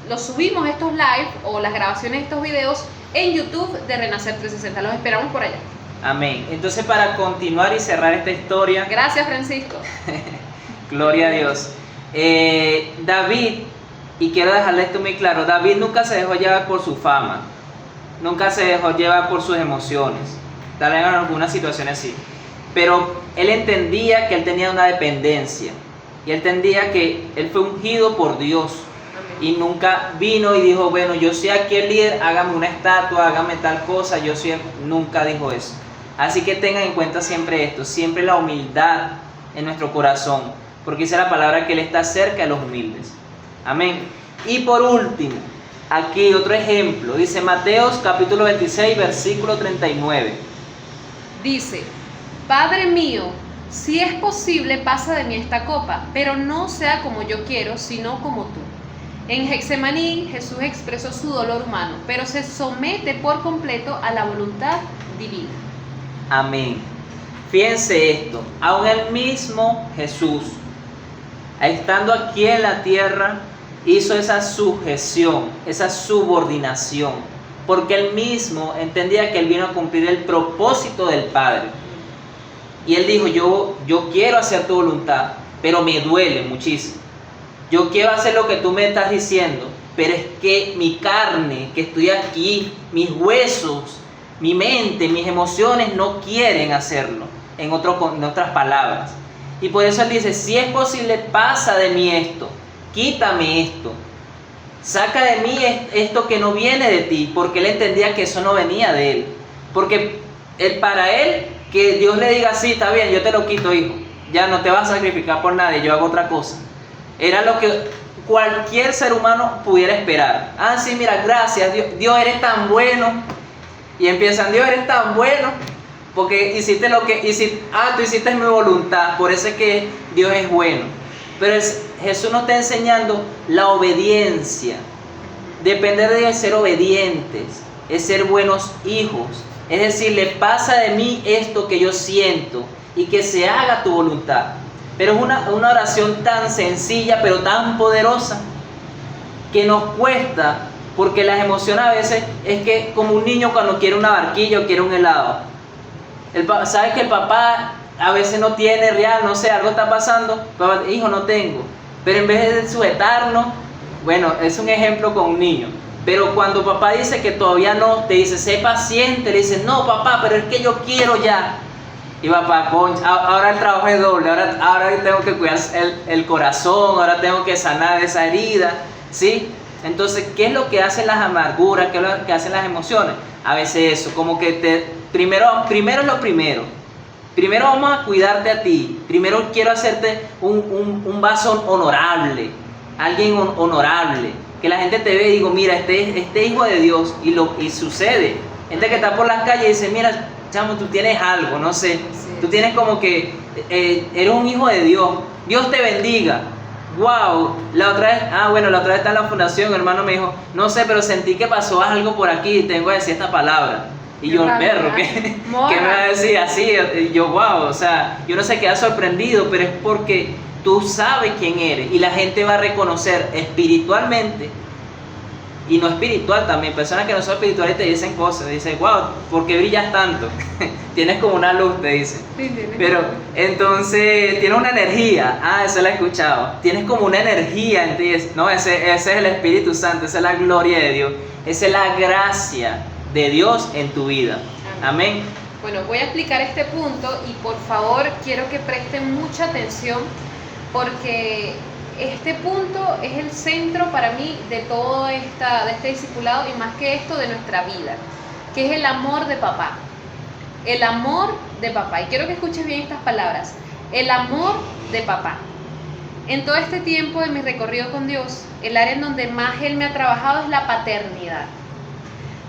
los subimos estos live o las grabaciones de estos videos en YouTube de Renacer 360. Los esperamos por allá. Amén. Entonces, para continuar y cerrar esta historia, Gracias, Francisco. gloria a Dios. David, y quiero dejarle esto muy claro, David nunca se dejó llevar por su fama, nunca se dejó llevar por sus emociones, tal vez en algunas situaciones sí, pero él entendía que él tenía una dependencia. Y él entendía que él fue ungido por Dios. Amén. Y nunca vino y dijo, bueno, yo soy aquí el líder, hágame una estatua, hágame tal cosa. Nunca dijo eso. Así que tengan en cuenta siempre esto, siempre la humildad en nuestro corazón. Porque dice la palabra que Él está cerca de los humildes. Amén. Y por último, aquí otro ejemplo. Dice Mateos capítulo 26, versículo 39. Dice, Padre mío, si es posible, pasa de mí esta copa, pero no sea como yo quiero, sino como tú. En Getsemaní, Jesús expresó su dolor humano, pero se somete por completo a la voluntad divina. Amén. Fíjense esto, aún el mismo Jesús, estando aquí en la tierra, hizo esa sujeción, esa subordinación, porque él mismo entendía que él vino a cumplir el propósito del Padre. Y él dijo, yo quiero hacer tu voluntad, pero me duele muchísimo. Yo quiero hacer lo que tú me estás diciendo, pero es que mi carne, que estoy aquí, mis huesos, mi mente, mis emociones no quieren hacerlo, en otras palabras. Y por eso él dice, si es posible, pasa de mí esto, quítame esto, saca de mí esto que no viene de ti, porque él entendía que eso no venía de él. Porque para él, que Dios le diga, sí, está bien, yo te lo quito, hijo, ya no te vas a sacrificar por nadie, yo hago otra cosa. Era lo que cualquier ser humano pudiera esperar. Ah, sí, mira, gracias, Dios eres tan bueno. Y empiezan, Dios eres tan bueno, porque hiciste tú hiciste mi voluntad, por eso es que Dios es bueno. Pero Jesús nos está enseñando la obediencia. Depender de Dios es ser obedientes, es ser buenos hijos. Es decir, le pasa de mí esto que yo siento y que se haga tu voluntad. Pero es una oración tan sencilla, pero tan poderosa, que nos cuesta, porque las emociones a veces es que como un niño cuando quiere una barquilla o quiere un helado. Sabes que el papá a veces no tiene real, no sé, algo está pasando, papá, hijo, no tengo. Pero en vez de sujetarnos, bueno, es un ejemplo con un niño. Pero cuando papá dice que todavía no, te dice, sé paciente, le dice, no papá, pero es que yo quiero ya. Y papá, ahora el trabajo es doble, ahora tengo que cuidar el corazón, ahora tengo que sanar esa herida, ¿sí? Entonces, ¿qué es lo que hacen las amarguras? ¿Qué es lo que hacen las emociones? A veces eso, como que primero es lo primero. Primero vamos a cuidarte a ti. Primero quiero hacerte un vaso honorable, alguien honorable. Que la gente te ve y digo, mira, este hijo de Dios, y sucede. Gente que está por las calles y dice, mira, chamo, tú tienes algo, no sé. Sí. Tú tienes como que, eres un hijo de Dios. Dios te bendiga. Wow, la otra vez está en la fundación, el hermano me dijo, no sé, pero sentí que pasó algo por aquí y tengo que decir esta palabra. Y yo, perro, ¿qué me va a decir así? Y yo, wow, o sea, yo no se queda sorprendido, pero es porque tú sabes quién eres y la gente va a reconocer espiritualmente y no espiritual también. Personas que no son espirituales te dicen cosas, dicen, wow, ¿por qué brillas tanto? Tienes como una luz, te dicen. Pero entonces tienes una energía, eso lo he escuchado. Tienes como una energía en ti, no, ese es el Espíritu Santo, esa es la gloria de Dios, esa es la gracia de Dios en tu vida. Amén. Bueno, voy a explicar este punto y por favor quiero que presten mucha atención porque este punto es el centro para mí de todo de este discipulado y más que esto de nuestra vida, que es el amor de papá. El amor de papá. Y quiero que escuches bien estas palabras. El amor de papá. En todo este tiempo de mi recorrido con Dios, el área en donde más Él me ha trabajado es la paternidad.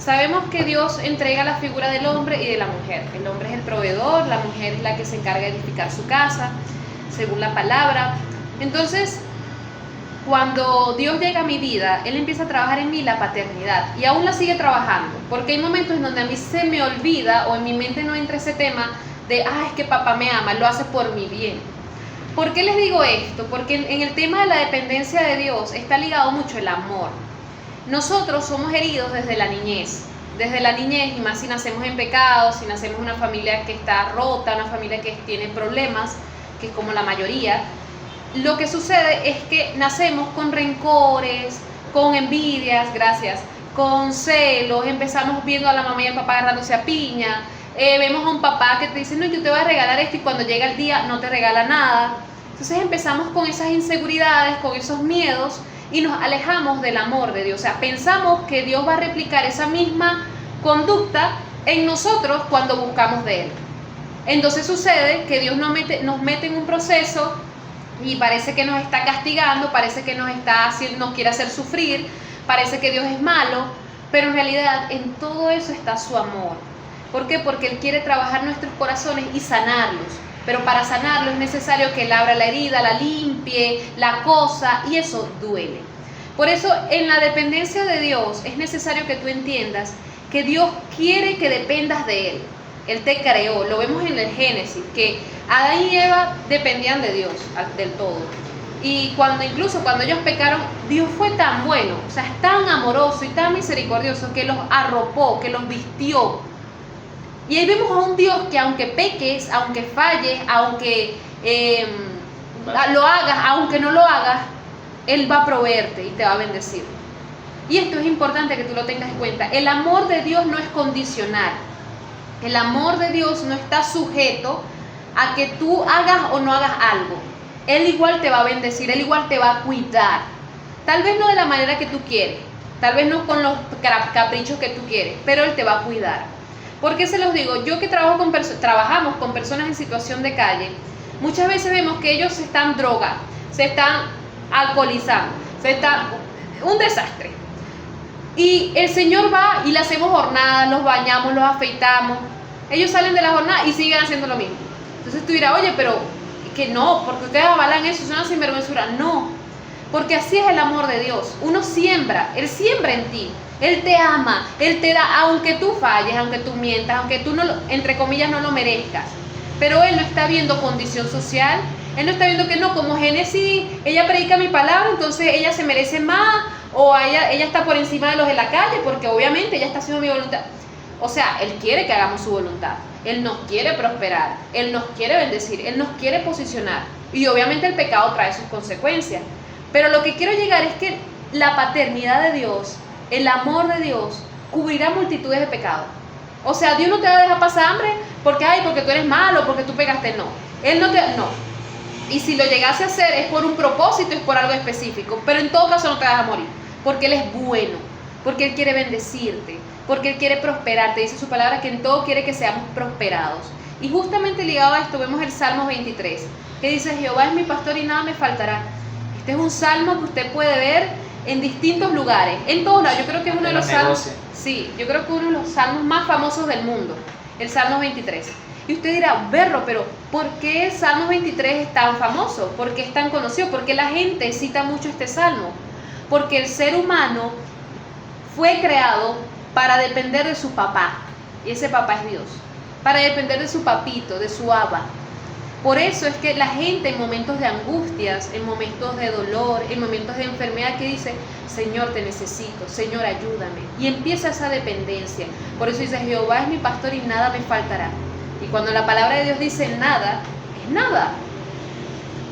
Sabemos que Dios entrega la figura del hombre y de la mujer. El hombre es el proveedor, la mujer es la que se encarga de edificar su casa, según la palabra. Entonces, cuando Dios llega a mi vida, Él empieza a trabajar en mí la paternidad y aún la sigue trabajando, porque hay momentos en donde a mí se me olvida o en mi mente no entra ese tema de, es que papá me ama, lo hace por mi bien. ¿Por qué les digo esto? Porque en el tema de la dependencia de Dios está ligado mucho el amor. Nosotros somos heridos desde la niñez y más si nacemos en pecado, si nacemos en una familia que está rota, una familia que tiene problemas, que es como la mayoría. Lo que sucede es que nacemos con rencores, con envidias, con celos, empezamos viendo a la mamá y al papá agarrándose a piña, vemos a un papá que te dice, no, yo te voy a regalar esto y cuando llega el día no te regala nada. Entonces empezamos con esas inseguridades, con esos miedos y nos alejamos del amor de Dios. O sea, pensamos que Dios va a replicar esa misma conducta en nosotros cuando buscamos de Él. Entonces sucede que Dios nos mete en un proceso y parece que nos está castigando, parece que nos quiere hacer sufrir, parece que Dios es malo, pero en realidad en todo eso está su amor. ¿Por qué? Porque Él quiere trabajar nuestros corazones y sanarlos, pero para sanarlos es necesario que Él abra la herida, la limpie, la cosa, y eso duele. Por eso en la dependencia de Dios es necesario que tú entiendas que Dios quiere que dependas de Él. Él te creó, lo vemos en el Génesis, que Adán y Eva dependían de Dios del todo. Y incluso cuando ellos pecaron, Dios fue tan bueno, o sea, es tan amoroso y tan misericordioso que los arropó, que los vistió. Y ahí vemos a un Dios que aunque peques, aunque falles, aunque lo hagas, aunque no lo hagas, Él va a proveerte y te va a bendecir. Y esto es importante que tú lo tengas en cuenta. El amor de Dios no es condicional. El amor de Dios no está sujeto a que tú hagas o no hagas algo. Él igual te va a bendecir, Él igual te va a cuidar. Tal vez no de la manera que tú quieres, tal vez no con los caprichos que tú quieres, pero Él te va a cuidar. ¿Por qué se los digo? Yo que trabajamos con personas en situación de calle, muchas veces vemos que ellos se están drogando, se están alcoholizando, un desastre. Y el Señor va y le hacemos jornadas, los bañamos, los afeitamos. Ellos salen de la jornada y siguen haciendo lo mismo. Entonces tú dirás, oye, pero que no, porque ustedes avalan eso, es una sinvergüenzura. No, porque así es el amor de Dios. Uno siembra, Él siembra en ti. Él te ama, Él te da, aunque tú falles, aunque tú mientas, aunque tú, entre comillas, no lo merezcas. Pero Él no está viendo condición social. Él no está viendo que no, como Génesis, ella predica mi palabra, entonces ella se merece más. O ella está por encima de los de la calle, porque obviamente ella está haciendo mi voluntad. O sea, Él quiere que hagamos su voluntad. Él nos quiere prosperar. Él nos quiere bendecir. Él nos quiere posicionar. Y obviamente el pecado trae sus consecuencias. Pero lo que quiero llegar es que la paternidad de Dios, el amor de Dios, cubrirá multitudes de pecados. O sea, Dios no te va a dejar pasar hambre porque tú eres malo, porque tú pegaste, no. Él no te, no. Y si lo llegase a hacer es por un propósito, es por algo específico, pero en todo caso no te vas a morir, porque Él es bueno, porque Él quiere bendecirte, porque Él quiere prosperarte. Dice su palabra que en todo quiere que seamos prosperados. Y justamente ligado a esto vemos el Salmo 23, que dice: Jehová es mi pastor y nada me faltará. Este es un salmo que usted puede ver en distintos lugares, en todos lados. Yo creo que es uno de los salmos, sí, yo creo que uno de los salmos más famosos del mundo, el Salmo 23. Y usted dirá: Berro, pero ¿por qué el Salmo 23 es tan famoso? ¿Por qué es tan conocido? ¿Por qué la gente cita mucho este salmo? Porque el ser humano fue creado para depender de su papá, y ese papá es Dios, para depender de su papito, de su Abba. Por eso es que la gente en momentos de angustias, en momentos de dolor, en momentos de enfermedad, que dice: Señor, te necesito, Señor, ayúdame. Y empieza esa dependencia. Por eso dice: Jehová es mi pastor y nada me faltará. Y cuando la palabra de Dios dice nada, es nada.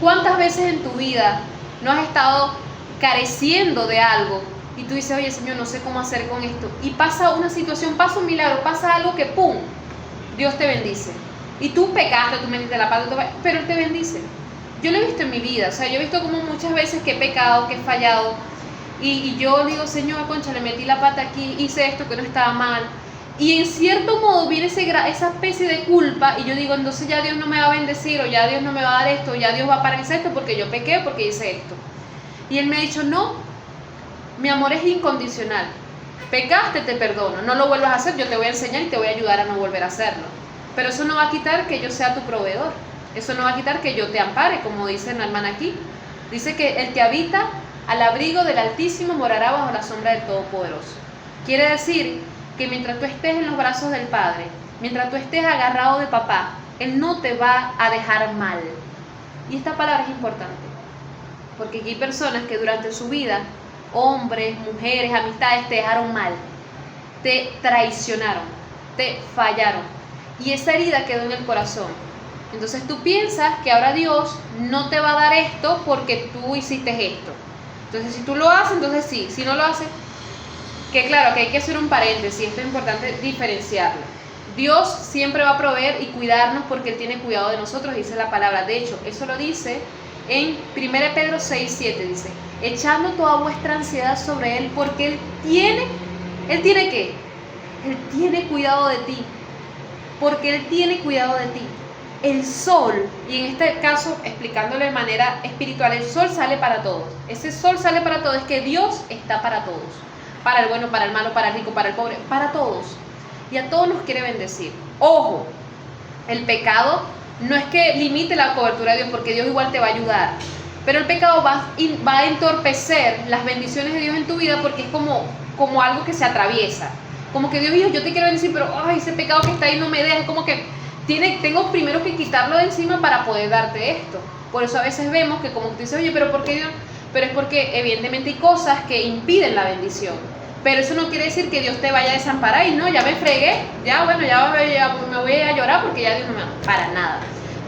¿Cuántas veces en tu vida no has estado careciendo de algo y tú dices: oye, Señor, no sé cómo hacer con esto? Y pasa una situación, pasa un milagro, pasa algo que ¡pum!, Dios te bendice. Y tú pecaste, tú metiste la pata, pero Él te bendice. Yo lo he visto en mi vida, o sea, yo he visto como muchas veces que he pecado, que he fallado, y yo digo: Señor, concha, le metí la pata aquí, hice esto que no estaba mal. Y en cierto modo viene esa especie de culpa, y yo digo: entonces ya Dios no me va a bendecir, o ya Dios no me va a dar esto, o ya Dios va a paralizar esto porque yo pequé, porque hice esto. Y Él me ha dicho: no, mi amor es incondicional. Pecaste, te perdono, no lo vuelvas a hacer, yo te voy a enseñar y te voy a ayudar a no volver a hacerlo. Pero eso no va a quitar que yo sea tu proveedor, eso no va a quitar que yo te ampare, como dice la hermana aquí. Dice que el que habita al abrigo del Altísimo morará bajo la sombra del Todopoderoso. Quiere decir que mientras tú estés en los brazos del Padre, mientras tú estés agarrado de papá, Él no te va a dejar mal. Y esta palabra es importante, porque aquí hay personas que durante su vida, hombres, mujeres, amistades, te dejaron mal, te traicionaron, te fallaron, y esa herida quedó en el corazón. Entonces tú piensas que ahora Dios no te va a dar esto porque tú hiciste esto. Entonces si tú lo haces, entonces sí, si no lo haces, que claro, que hay que hacer un paréntesis, esto es importante diferenciarlo. Dios siempre va a proveer y cuidarnos porque Él tiene cuidado de nosotros, dice la palabra. De hecho, eso lo dice en 1 Pedro 6:7, dice: echando toda vuestra ansiedad sobre Él, porque Él tiene ¿qué? Él tiene cuidado de ti, porque Él tiene cuidado de ti. El sol, y en este caso explicándolo de manera espiritual, el sol sale para todos. Ese sol sale para todos, es que Dios está para todos. Para el bueno, para el malo, para el rico, para el pobre, para todos. Y a todos nos quiere bendecir. Ojo, el pecado no es que limite la cobertura de Dios, porque Dios igual te va a ayudar. Pero el pecado va a entorpecer las bendiciones de Dios en tu vida, porque es como algo que se atraviesa. Como que Dios dijo: yo te quiero bendecir, pero ay, ese pecado que está ahí no me deja. Es como que tengo primero que quitarlo de encima para poder darte esto. Por eso a veces vemos que como tú dices: oye, pero ¿por qué Dios? Pero es porque evidentemente hay cosas que impiden la bendición. Pero eso no quiere decir que Dios te vaya a desamparar y no, ya me fregué, ya bueno, ya me voy a llorar porque ya Dios no me ama. Para nada.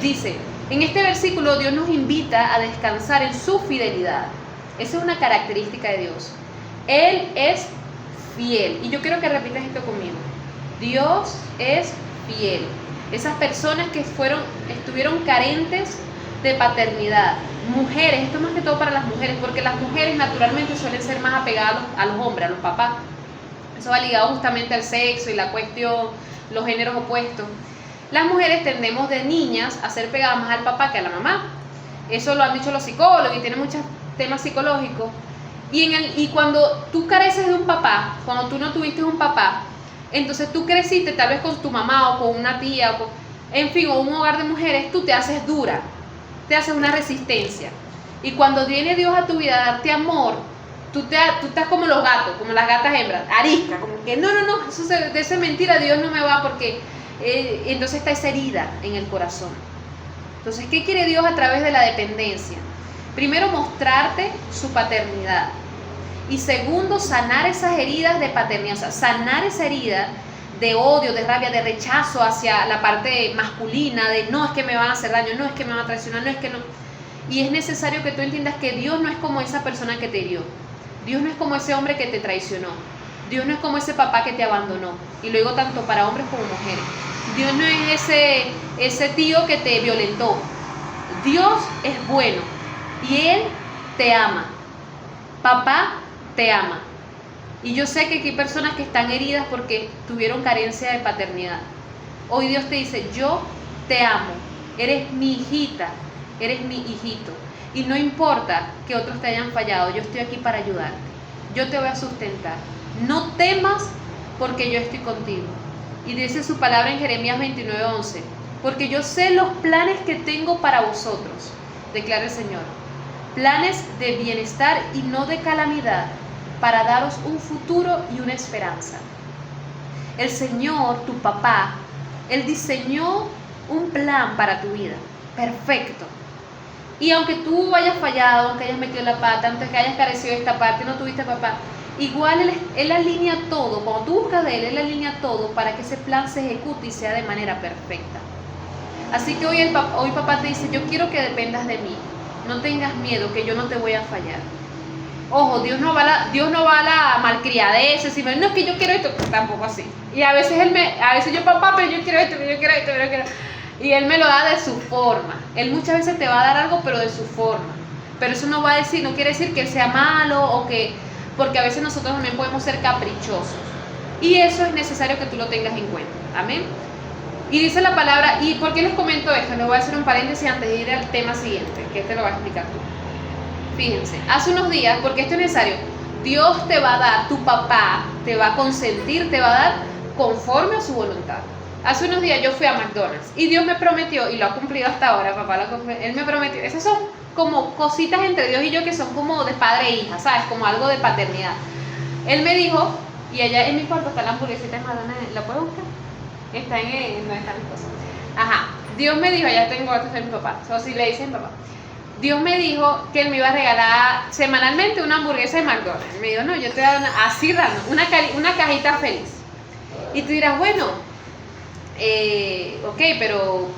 Dice, en este versículo Dios nos invita a descansar en su fidelidad. Esa es una característica de Dios. Él es fiel. Y yo quiero que repitas esto conmigo. Dios es fiel. Esas personas que estuvieron carentes de paternidad, mujeres, esto es más que todo para las mujeres, porque las mujeres naturalmente suelen ser más apegadas a los hombres, a los papás. Eso va ligado justamente al sexo y la cuestión, los géneros opuestos. Las mujeres tendemos de niñas a ser pegadas más al papá que a la mamá. Eso lo han dicho los psicólogos y tiene muchos temas psicológicos. Y cuando tú careces de un papá, cuando tú no tuviste un papá, entonces tú creciste tal vez con tu mamá o con una tía, en fin, o un hogar de mujeres, tú te haces dura, te haces una resistencia. Y cuando viene Dios a tu vida a darte amor, tú estás como los gatos, como las gatas hembras, arisca, como que no, eso de esa mentira Dios no me va, porque entonces está esa herida en el corazón. Entonces, ¿qué quiere Dios a través de la dependencia? Primero, mostrarte su paternidad. Y segundo, sanar esas heridas de paternidad, o sea, sanar esa herida de odio, de rabia, de rechazo hacia la parte masculina, de no, es que me van a hacer daño, no, es que me van a traicionar, no, es que no. Y es necesario que tú entiendas que Dios no es como esa persona que te hirió. Dios no es como ese hombre que te traicionó. Dios no es como ese papá que te abandonó. Y lo digo tanto para hombres como mujeres. Dios no es ese tío que te violentó. Dios es bueno y Él te ama. Papá te ama. Y yo sé que aquí hay personas que están heridas porque tuvieron carencia de paternidad. Hoy Dios te dice, yo te amo, eres mi hijita, eres mi hijito. Y no importa que otros te hayan fallado, yo estoy aquí para ayudarte. Yo te voy a sustentar. No temas porque yo estoy contigo. Y dice su palabra en Jeremías 29:11, porque yo sé los planes que tengo para vosotros, declara el Señor. Planes de bienestar y no de calamidad, para daros un futuro y una esperanza. El Señor, tu papá, Él diseñó un plan para tu vida, perfecto. Y aunque tú hayas fallado, aunque hayas metido la pata, aunque hayas carecido de esta parte, no tuviste papá, igual Él alinea todo. Cuando tú buscas de Él alinea todo para que ese plan se ejecute y sea de manera perfecta. Así que hoy papá te dice, yo quiero que dependas de mí. No tengas miedo, que yo no te voy a fallar. Ojo, Dios no va a la malcriadez, no es que yo quiero esto, tampoco así. Y a veces yo, papá, pero yo quiero esto, pero yo quiero esto, pero yo quiero. Y Él me lo da de su forma. Él muchas veces te va a dar algo, pero de su forma. Pero eso no quiere decir que Él sea malo porque a veces nosotros también podemos ser caprichosos. Y eso es necesario que tú lo tengas en cuenta. Amén. Y dice la palabra, ¿y por qué les comento esto? Les voy a hacer un paréntesis antes de ir al tema siguiente, que este lo vas a explicar tú. Fíjense, hace unos días, porque esto es necesario, Dios te va a dar, tu papá te va a consentir, te va a dar conforme a su voluntad. Hace unos días yo fui a McDonald's y Dios me prometió, y lo ha cumplido hasta ahora, Él me prometió, esas son como cositas entre Dios y yo que son como de padre e hija, ¿sabes? Como algo de paternidad. Él me dijo, y allá en mi cuarto está la hamburguesita de McDonald's, ¿la puedo buscar? Está no están mis cosas. Ajá, Dios me dijo, ya tengo esto de mi papá, o si le dicen papá. Dios me dijo que Él me iba a regalar semanalmente una hamburguesa de McDonald's. Me dijo, no, yo te voy a dar así random, una cajita feliz. Y tú dirás, bueno, ok, pero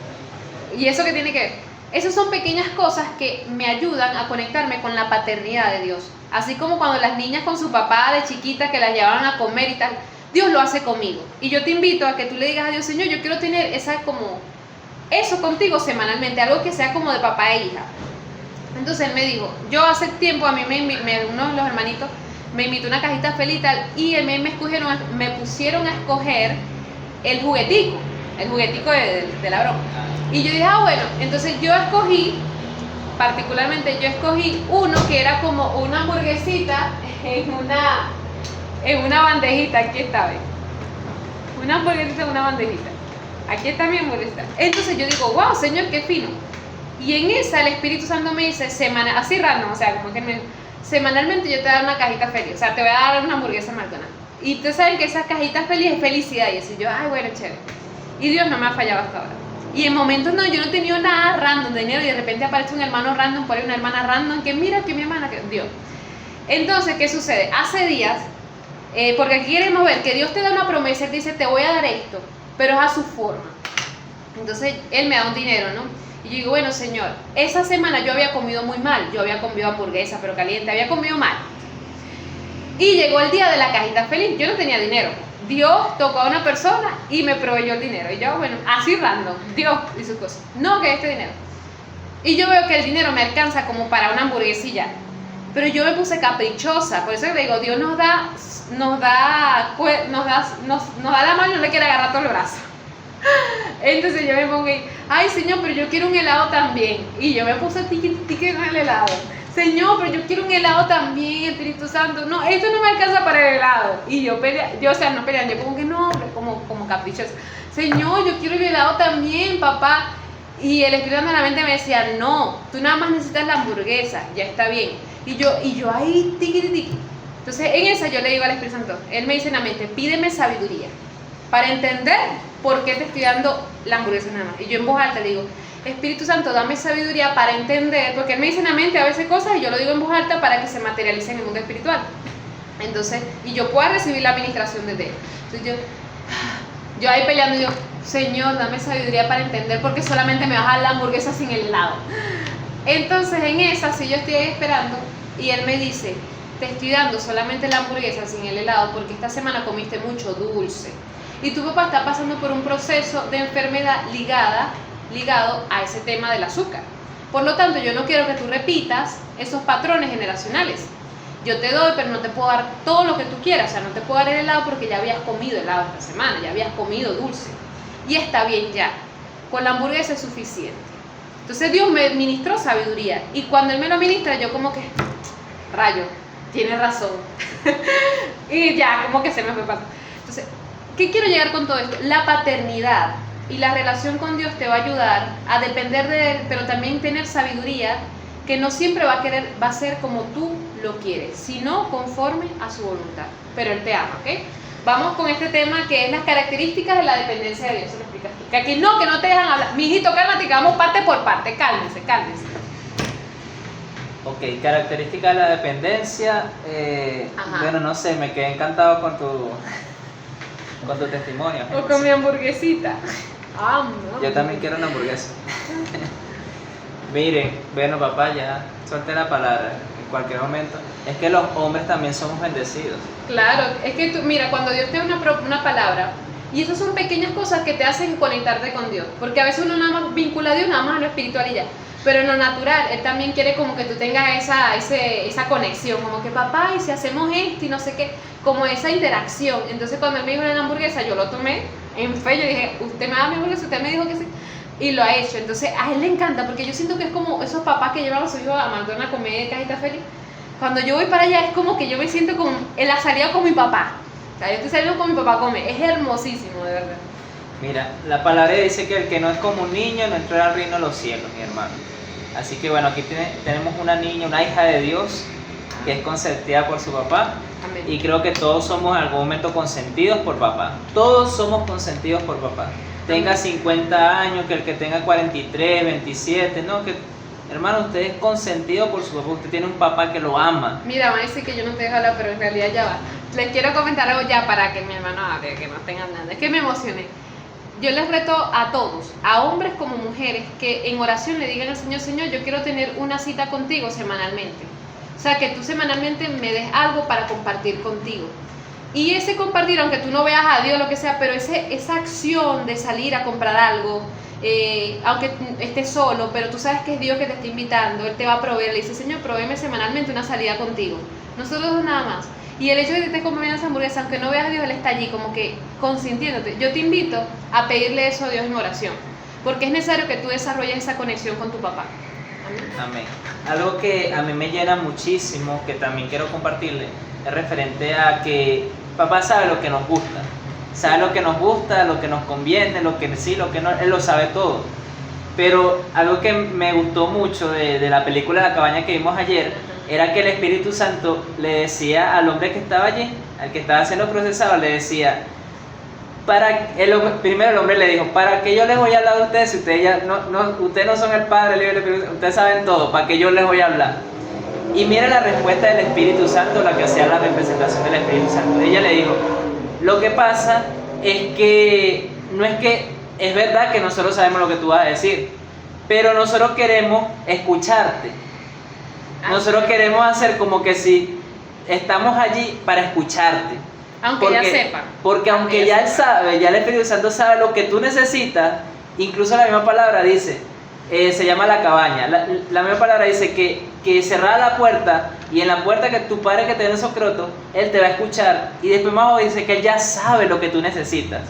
¿y eso qué tiene que ver? Esas son pequeñas cosas que me ayudan a conectarme con la paternidad de Dios. Así como cuando las niñas con su papá de chiquita que las llevaban a comer y tal, Dios lo hace conmigo. Y yo te invito a que tú le digas a Dios, Señor, yo quiero tener eso contigo semanalmente, algo que sea como de papá e hija. Entonces Él me dijo, yo hace tiempo a mí uno de los hermanitos me invitó una cajita feliz y tal, y me pusieron a escoger el juguetico de la broma. Y yo dije, bueno, entonces particularmente yo escogí uno que era como una hamburguesita en una bandejita, aquí está, ¿ves? Una hamburguesita en una bandejita. Aquí está mi hamburguesa. Entonces yo digo, wow, Señor, qué fino. Y en esa el Espíritu Santo me dice, así random, o sea, como que semanalmente yo te voy a dar una cajita feliz, o sea, te voy a dar una hamburguesa McDonald's. Y ustedes saben que esa cajita feliz es felicidad, y así yo, ay, bueno, chévere. Y Dios no me ha fallado hasta ahora. Y en momentos yo no he tenido nada random de dinero, y de repente aparece un hermano random, por ahí una hermana random, que mira que mi hermana, que Dios. Entonces, ¿qué sucede? Hace días, porque aquí queremos ver que Dios te da una promesa, Él dice, te voy a dar esto, pero es a su forma. Entonces, Él me da un dinero, ¿no? Y yo digo, bueno, Señor, esa semana yo había comido muy mal, yo había comido hamburguesa, pero caliente, había comido mal. Y llegó el día de la cajita feliz, yo no tenía dinero. Dios tocó a una persona y me proveyó el dinero. Y yo, bueno, así random, Dios y sus cosas. No, que este dinero. Y yo veo que el dinero me alcanza como para una hamburguesilla. Pero yo me puse caprichosa, por eso le digo, Dios nos da la mano y no le quiere agarrar todo el brazo. Entonces yo me pongo ahí, ay Señor, pero yo quiero un helado también. Y yo me puse tiqui en el helado. Señor, pero yo quiero un helado también, Espíritu Santo. No, esto no me alcanza para el helado. Y yo como que no, como caprichosa. Señor, yo quiero el helado también, papá. Y el Espíritu Santo en la mente me decía, no, tú nada más necesitas la hamburguesa, ya está bien. Y yo ahí, tiqui. Entonces en esa yo le digo al Espíritu Santo, Él me dice en la mente, pídeme sabiduría para entender por qué te estoy dando la hamburguesa nada más. Y yo en voz alta le digo, Espíritu Santo, dame sabiduría para entender, porque Él me dice en la mente a veces cosas y yo lo digo en voz alta para que se materialicen en el mundo espiritual. Entonces, y yo pueda recibir la administración desde Él. Entonces yo ahí peleando y yo, Señor, dame sabiduría para entender porque solamente me vas a dar la hamburguesa sin el helado. Entonces en esa, si yo estoy ahí esperando y Él me dice, te estoy dando solamente la hamburguesa sin el helado porque esta semana comiste mucho dulce. y tu papá está pasando por un proceso de enfermedad ligado a ese tema del azúcar. Por lo tanto, yo no quiero que tú repitas esos patrones generacionales. Yo te doy, pero no te puedo dar todo lo que tú quieras. O sea, no te puedo dar el helado porque ya habías comido helado esta semana, ya habías comido dulce. Y está bien ya. Con la hamburguesa es suficiente. Entonces Dios me ministró sabiduría. Y cuando Él me lo ministra, yo como que, rayo, tienes razón. Y ya, como que se me fue pasando. Entonces, ¿qué quiero llegar con todo esto? La paternidad y la relación con Dios te va a ayudar a depender de Él, pero también tener sabiduría que no siempre va a ser como tú lo quieres, sino conforme a su voluntad. Pero Él te ama, ¿ok? Vamos con este tema que es las características de la dependencia de Dios. Se lo explicas tú. Que aquí no te dejan hablar. Mijito, cálmate, que vamos parte por parte. Cálmense. Ok, características de la dependencia. Bueno, no sé, me quedé encantado con tu testimonio. O con mi hamburguesita. Yo también quiero una hamburguesa. Miren, bueno, papá, ya suelte la palabra en cualquier momento. Es que los hombres también somos bendecidos. Claro, es que tú, mira, cuando Dios te da una palabra, y esas son pequeñas cosas que te hacen conectarte con Dios, porque a veces uno nada más vincula a Dios nada más a lo espiritual y ya, pero en lo natural, Él también quiere como que tú tengas esa conexión, como que papá, y si hacemos esto y no sé qué, como esa interacción. Entonces cuando Él me dijo la hamburguesa, yo lo tomé en fe, yo dije, usted me da mi hamburguesa, usted me dijo que sí, y lo ha hecho. Entonces a Él le encanta, porque yo siento que es como esos papás que llevan a su hijo a McDonald's a comer cajita feliz. Cuando yo voy para allá es como que yo me siento como en la salida con mi papá. O sea, yo estoy saliendo con mi papá a comer. Es hermosísimo, de verdad. Mira, la palabra dice que el que no es como un niño no entrará al reino de los cielos, mi hermano. Así que bueno, aquí tenemos una niña, una hija de Dios, que es consentida por su papá. Amén. Y creo que todos somos en algún momento consentidos por papá. Todos somos consentidos por papá. Tenga 50 años, que el que tenga 43, 27, no, que... Hermano, usted es consentido por su papá, usted tiene un papá que lo ama. Mira, van a decir que yo no te dejo hablar, pero en realidad ya va. Les quiero comentar algo ya para que mi hermano hable, que no tengan nada. Es que me emocioné. Yo les reto a todos, a hombres como mujeres, que en oración le digan al Señor, Señor, yo quiero tener una cita contigo semanalmente. O sea, que tú semanalmente me des algo para compartir contigo. Y ese compartir, aunque tú no veas a Dios, lo que sea, pero esa acción de salir a comprar algo, aunque estés solo, pero tú sabes que es Dios que te está invitando, Él te va a proveer, le dice, Señor, provéeme semanalmente una salida contigo, nosotros dos nada más. Y el hecho de que te estés comiendo esa hamburguesa, aunque no veas a Dios, Él está allí como que consintiéndote. Yo te invito a pedirle eso a Dios en oración, porque es necesario que tú desarrolles esa conexión con tu papá. Amén. Algo que a mí me llena muchísimo, que también quiero compartirle, es referente a que papá sabe lo que nos gusta. Sabe lo que nos gusta, lo que nos conviene, lo que sí, lo que no, Él lo sabe todo. Pero algo que me gustó mucho de la película La cabaña que vimos ayer, era que el Espíritu Santo le decía al hombre que estaba allí, al que estaba siendo procesado, le decía, primero el hombre le dijo, ¿para qué yo les voy a hablar a ustedes si ustedes ustedes no son el Padre, el Hijo y el Espíritu Santo? Ustedes saben todo, ¿para qué yo les voy a hablar? Y mira la respuesta del Espíritu Santo, la que hacía la representación del Espíritu Santo. Ella le dijo, lo que pasa es que no es que es verdad que nosotros sabemos lo que tú vas a decir, pero nosotros queremos escucharte. Nosotros queremos hacer como que si estamos allí para escucharte. Aunque ya sepa. Porque aunque ya Él sabe, ya el Espíritu Santo sabe lo que tú necesitas, incluso la misma palabra dice, se llama la cabaña. La misma palabra dice que cerrada la puerta, y en la puerta que tu padre que te dé esos crotos, Él te va a escuchar. Y después más abajo dice que Él ya sabe lo que tú necesitas.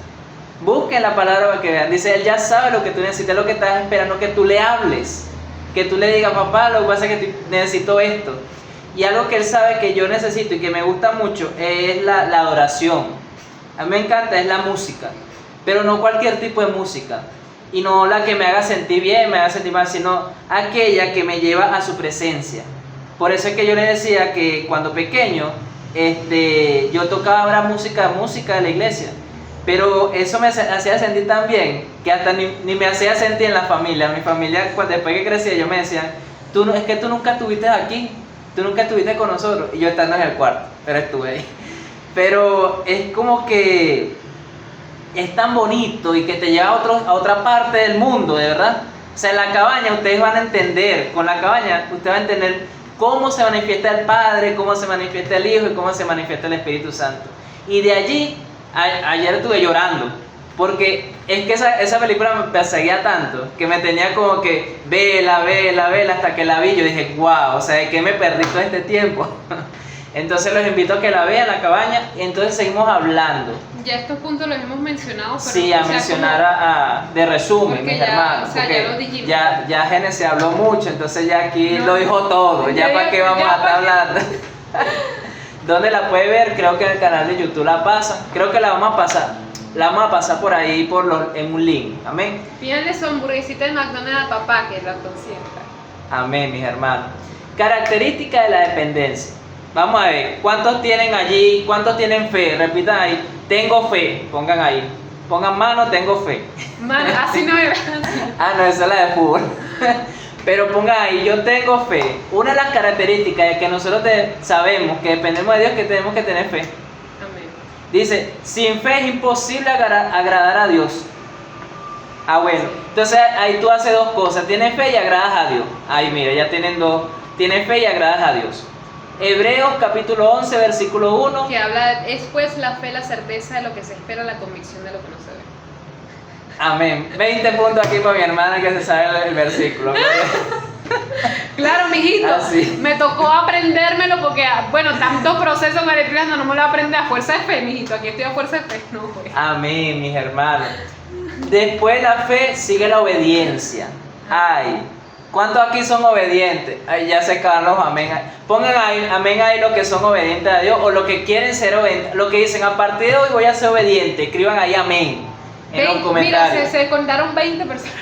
Busquen la palabra para que vean. Dice, Él ya sabe lo que tú necesitas, lo que estás esperando que tú le hables. Que tú le digas, papá, lo que pasa es que necesito esto. Y algo que Él sabe que yo necesito y que me gusta mucho es la adoración. A mí me encanta, es la música. Pero no cualquier tipo de música. Y no la que me haga sentir bien, me haga sentir mal, sino aquella que me lleva a su presencia. Por eso es que yo le decía que cuando pequeño, yo tocaba ahora música de la iglesia. Pero eso me hacía sentir tan bien que hasta ni me hacía sentir en la familia. Mi familia, después que crecía, yo me decían, es que tú nunca estuviste aquí, tú nunca estuviste con nosotros. Y yo estando en el cuarto, pero estuve ahí. Pero es como que es tan bonito y que te lleva a otra parte del mundo, de verdad. O sea, en la cabaña ustedes van a entender, con la cabaña usted va a entender cómo se manifiesta el Padre, cómo se manifiesta el Hijo y cómo se manifiesta el Espíritu Santo. Y de allí Ayer estuve llorando. Porque es que esa película me perseguía tanto que me tenía como que vela, hasta que la vi. Yo dije, wow, o sea, ¿de qué me perdí todo este tiempo? Entonces los invito a que la vean, La Cabaña, y entonces seguimos hablando. Ya estos puntos los hemos mencionado, pero sí, a mencionar de resumen, mis hermanos. O sea, ya lo dijimos. Ya Génesis habló mucho, entonces ya aquí lo dijo todo. Ya para qué vamos a estar hablando. ¿Dónde la puede ver? Creo que en el canal de YouTube la pasan. Creo que la vamos a pasar. La vamos a pasar por ahí en un link. Amén. Pídanle su hamburguesita de McDonald's a papá, que la consienta. Amén, mis hermanos. Característica de la dependencia. Vamos a ver, ¿cuántos tienen allí? ¿Cuántos tienen fe? Repitan ahí. Tengo fe. Pongan ahí. Pongan mano, tengo fe. Mano, así no era. No, esa es la de fútbol. Pero pongan ahí, yo tengo fe. Una de las características es que nosotros sabemos que dependemos de Dios, que tenemos que tener fe. Dice, sin fe es imposible agradar a Dios. Bueno, entonces ahí tú haces dos cosas, tienes fe y agradas a Dios. Ahí mira, ya tienen dos, tienes fe y agradas a Dios. Hebreos capítulo 11, versículo 1. Que habla, es pues la fe, la certeza de lo que se espera, la convicción de lo que no se ve. Amén. 20 puntos aquí para mi hermana que se sabe el versículo. Claro, mijito, así. Me tocó aprendérmelo porque, bueno, tanto proceso con el estudiando, no me lo aprendí a fuerza de fe, mijito. Aquí estoy a fuerza de fe, no, pues. Amén, mis hermanos. Después de la fe sigue la obediencia. Ay, ¿cuántos aquí son obedientes? Ay, ya se acaban los amén. Pongan ahí, amén ahí los que son obedientes a Dios o los que quieren ser obedientes. Los que dicen, a partir de hoy voy a ser obediente. Escriban ahí amén en los comentarios. Mira, se contaron 20 personas.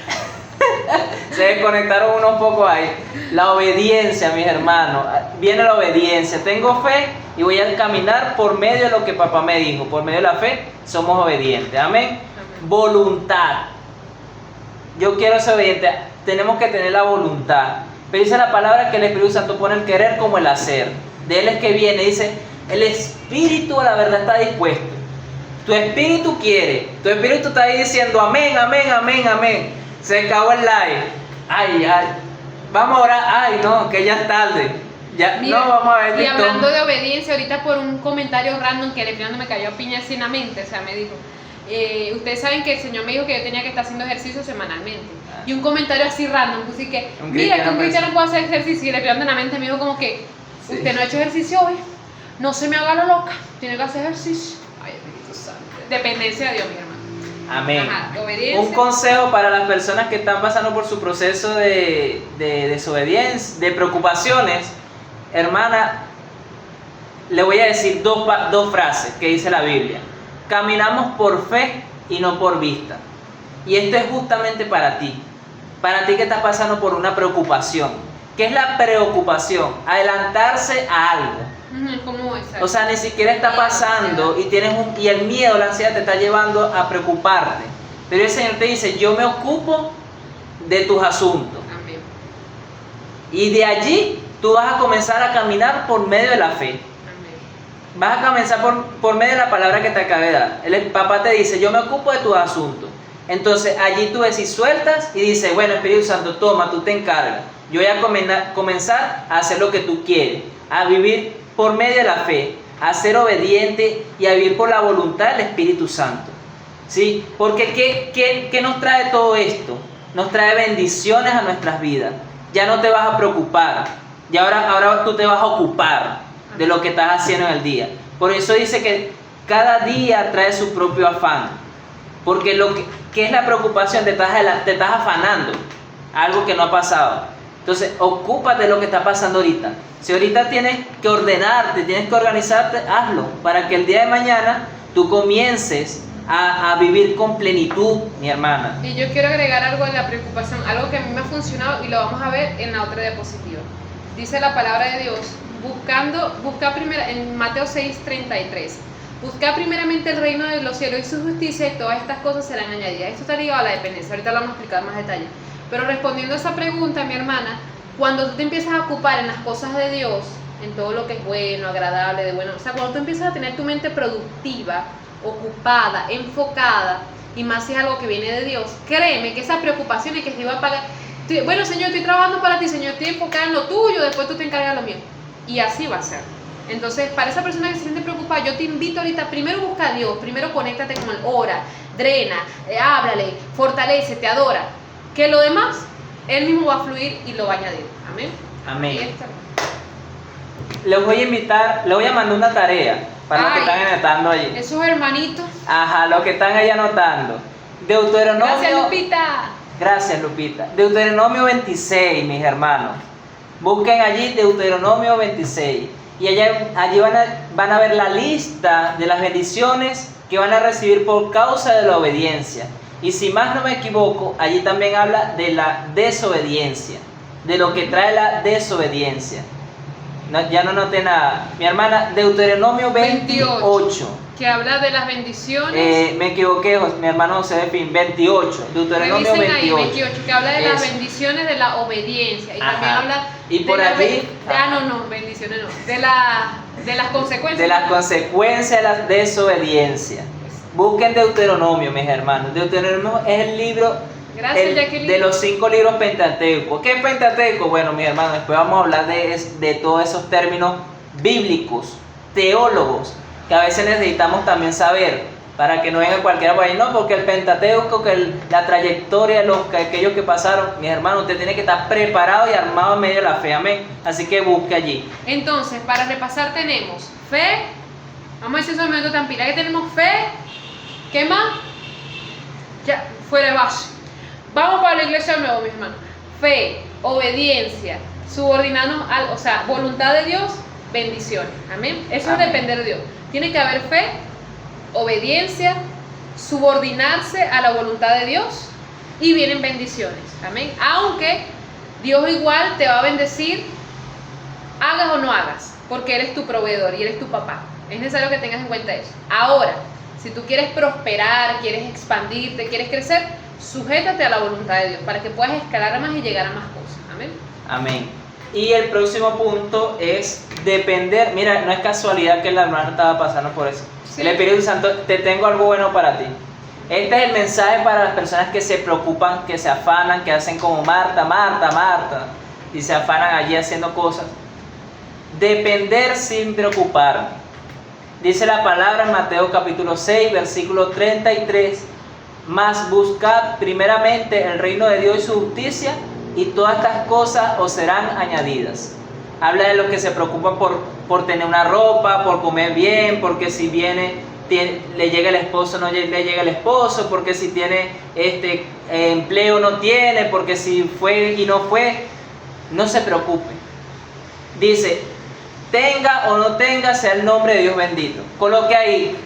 Se desconectaron unos pocos ahí. La obediencia, mis hermanos. Viene la obediencia. Tengo fe y voy a caminar por medio de lo que papá me dijo. Por medio de la fe somos obedientes. Amén. Voluntad. Yo quiero ser obediente. Tenemos que tener la voluntad. Pero dice la palabra que el Espíritu Santo pone el querer como el hacer. De Él es que viene. Dice, el Espíritu a la verdad está dispuesto. Tu espíritu quiere. Tu espíritu está ahí diciendo amén, amén, amén, amén. Se acabó el live. Ay. Vamos a orar. Ay, no, que ya es tarde. Ya, mira, no, vamos a ver. Y hablando de obediencia, ahorita por un comentario random que el Espíritu me cayó a piña sin la mente, o sea, me dijo, ustedes saben que el Señor me dijo que yo tenía que estar haciendo ejercicio semanalmente. Y un comentario así random, así que, mira, que un cristiano puede hacer ejercicio. Y el Espíritu en la mente me dijo como que, usted no ha hecho ejercicio hoy, no se me haga lo loca, tiene que hacer ejercicio. Ay, Espíritu Santo. Dependencia de Dios, mi hermano. Amén. Ajá, obediencia. Un consejo para las personas que están pasando por su proceso de desobediencia, de preocupaciones. Hermana, le voy a decir dos frases que dice la Biblia. Caminamos por fe y no por vista. Y esto es justamente para ti. Para ti que estás pasando por una preocupación. ¿Qué es la preocupación? Adelantarse a algo. ¿Cómo es? O sea, ni siquiera está pasando y el miedo, la ansiedad te está llevando a preocuparte. Pero el Señor te dice, yo me ocupo de tus asuntos. Amén. Y de allí tú vas a comenzar a caminar por medio de la fe. Amén. Vas a comenzar por medio de la palabra que te acabé de dar. El papá te dice, yo me ocupo de tus asuntos. Entonces allí tú decís, sueltas y dices, bueno, Espíritu Santo, toma, tú te encargas. Yo voy a comenzar a hacer lo que tú quieres, a vivir por medio de la fe, a ser obediente y a vivir por la voluntad del Espíritu Santo. ¿Sí? Porque ¿qué nos trae todo esto? Nos trae bendiciones a nuestras vidas. Ya no te vas a preocupar. Y ahora tú te vas a ocupar de lo que estás haciendo en el día. Por eso dice que cada día trae su propio afán. Porque ¿qué es la preocupación? Te estás afanando. Algo que no ha pasado. Entonces, ocúpate de lo que está pasando ahorita. Si ahorita tienes que ordenarte, tienes que organizarte, hazlo. Para que el día de mañana tú comiences a vivir con plenitud, mi hermana. Y yo quiero agregar algo en la preocupación, algo que a mí me ha funcionado y lo vamos a ver en la otra diapositiva. Dice la palabra de Dios, en Mateo 6:33. Busca primeramente el reino de los cielos y su justicia y todas estas cosas serán añadidas. Esto está ligado a la dependencia, ahorita lo vamos a explicar más detalle. Pero respondiendo a esa pregunta, mi hermana, cuando tú te empiezas a ocupar en las cosas de Dios, en todo lo que es bueno, agradable, de bueno, o sea, cuando tú empiezas a tener tu mente productiva, ocupada, enfocada, y más si es algo que viene de Dios, créeme que esa preocupación y que te iba a pagar, bueno, Señor, estoy trabajando para ti, Señor, estoy enfocada en lo tuyo, después tú te encargas de lo mío. Y así va a ser. Entonces, para esa persona que se siente preocupada, yo te invito ahorita, primero busca a Dios, primero conéctate con Él, ora, drena, háblale, fortalece, te adora, que lo demás, Él mismo va a fluir y lo va a añadir. Amén. Amén. Les voy a invitar, les voy a mandar una tarea para los que están anotando allí. Esos hermanitos. Ajá, los que están ahí anotando. Deuteronomio. Gracias, Lupita. Gracias, Lupita. Deuteronomio 26, mis hermanos. Busquen allí Deuteronomio 26. Y allí van a ver la lista de las bendiciones que van a recibir por causa de la obediencia. Y si más no me equivoco, allí también habla de la desobediencia, de lo que trae la desobediencia. No, ya no noté nada. Mi hermana, Deuteronomio 28. Que habla de las bendiciones. Me equivoqué, mi hermano José de Pin, 28. Deuteronomio 28. Ahí, 28, que habla de las bendiciones de la obediencia. Y también habla y por allí. Bendiciones no. De las consecuencias. De las consecuencias de la desobediencia. Busquen Deuteronomio, mis hermanos. Deuteronomio es el libro. Gracias, Jacqueline. De los 5 libros Pentateuco. ¿Qué es Pentateuco? Bueno, mis hermanos, después vamos a hablar de todos esos términos bíblicos, teólogos, que a veces necesitamos también saber, para que no venga cualquiera por ahí, no, porque el Pentateuco, la trayectoria de aquellos que pasaron, mis hermanos, usted tiene que estar preparado y armado en medio de la fe, amén. Así que busque allí. Entonces, para repasar tenemos fe, vamos a decir eso en un momento tan pila, que tenemos fe, ¿qué más? Ya, fuera de base. Vamos para la iglesia de nuevo, mis hermanos. Fe, obediencia, subordinarnos voluntad de Dios, bendiciones. Amén. Eso es depender de Dios. Tiene que haber fe, obediencia, subordinarse a la voluntad de Dios y vienen bendiciones. Amén. Aunque Dios igual te va a bendecir, hagas o no hagas, porque eres tu proveedor y eres tu papá. Es necesario que tengas en cuenta eso. Ahora, si tú quieres prosperar, quieres expandirte, quieres crecer, sujétate a la voluntad de Dios para que puedas escalar a más y llegar a más cosas. Amén. Amén. Y el próximo punto es depender. Mira, no es casualidad que la hermana estaba pasando por eso. Sí. El Espíritu Santo, te tengo algo bueno para ti. Este es el mensaje para las personas que se preocupan, que se afanan, que hacen como Marta, y se afanan allí haciendo cosas. Depender sin preocuparme. Dice la palabra en Mateo capítulo 6, versículo 33. Mas buscad primeramente el reino de Dios y su justicia, y todas estas cosas os serán añadidas. Habla de los que se preocupan por tener una ropa, por comer bien, porque si le llega el esposo, no le llega el esposo, porque si tiene empleo no tiene, porque si fue y no fue, no se preocupe. Dice, tenga o no tenga, sea el nombre de Dios bendito. Coloque ahí,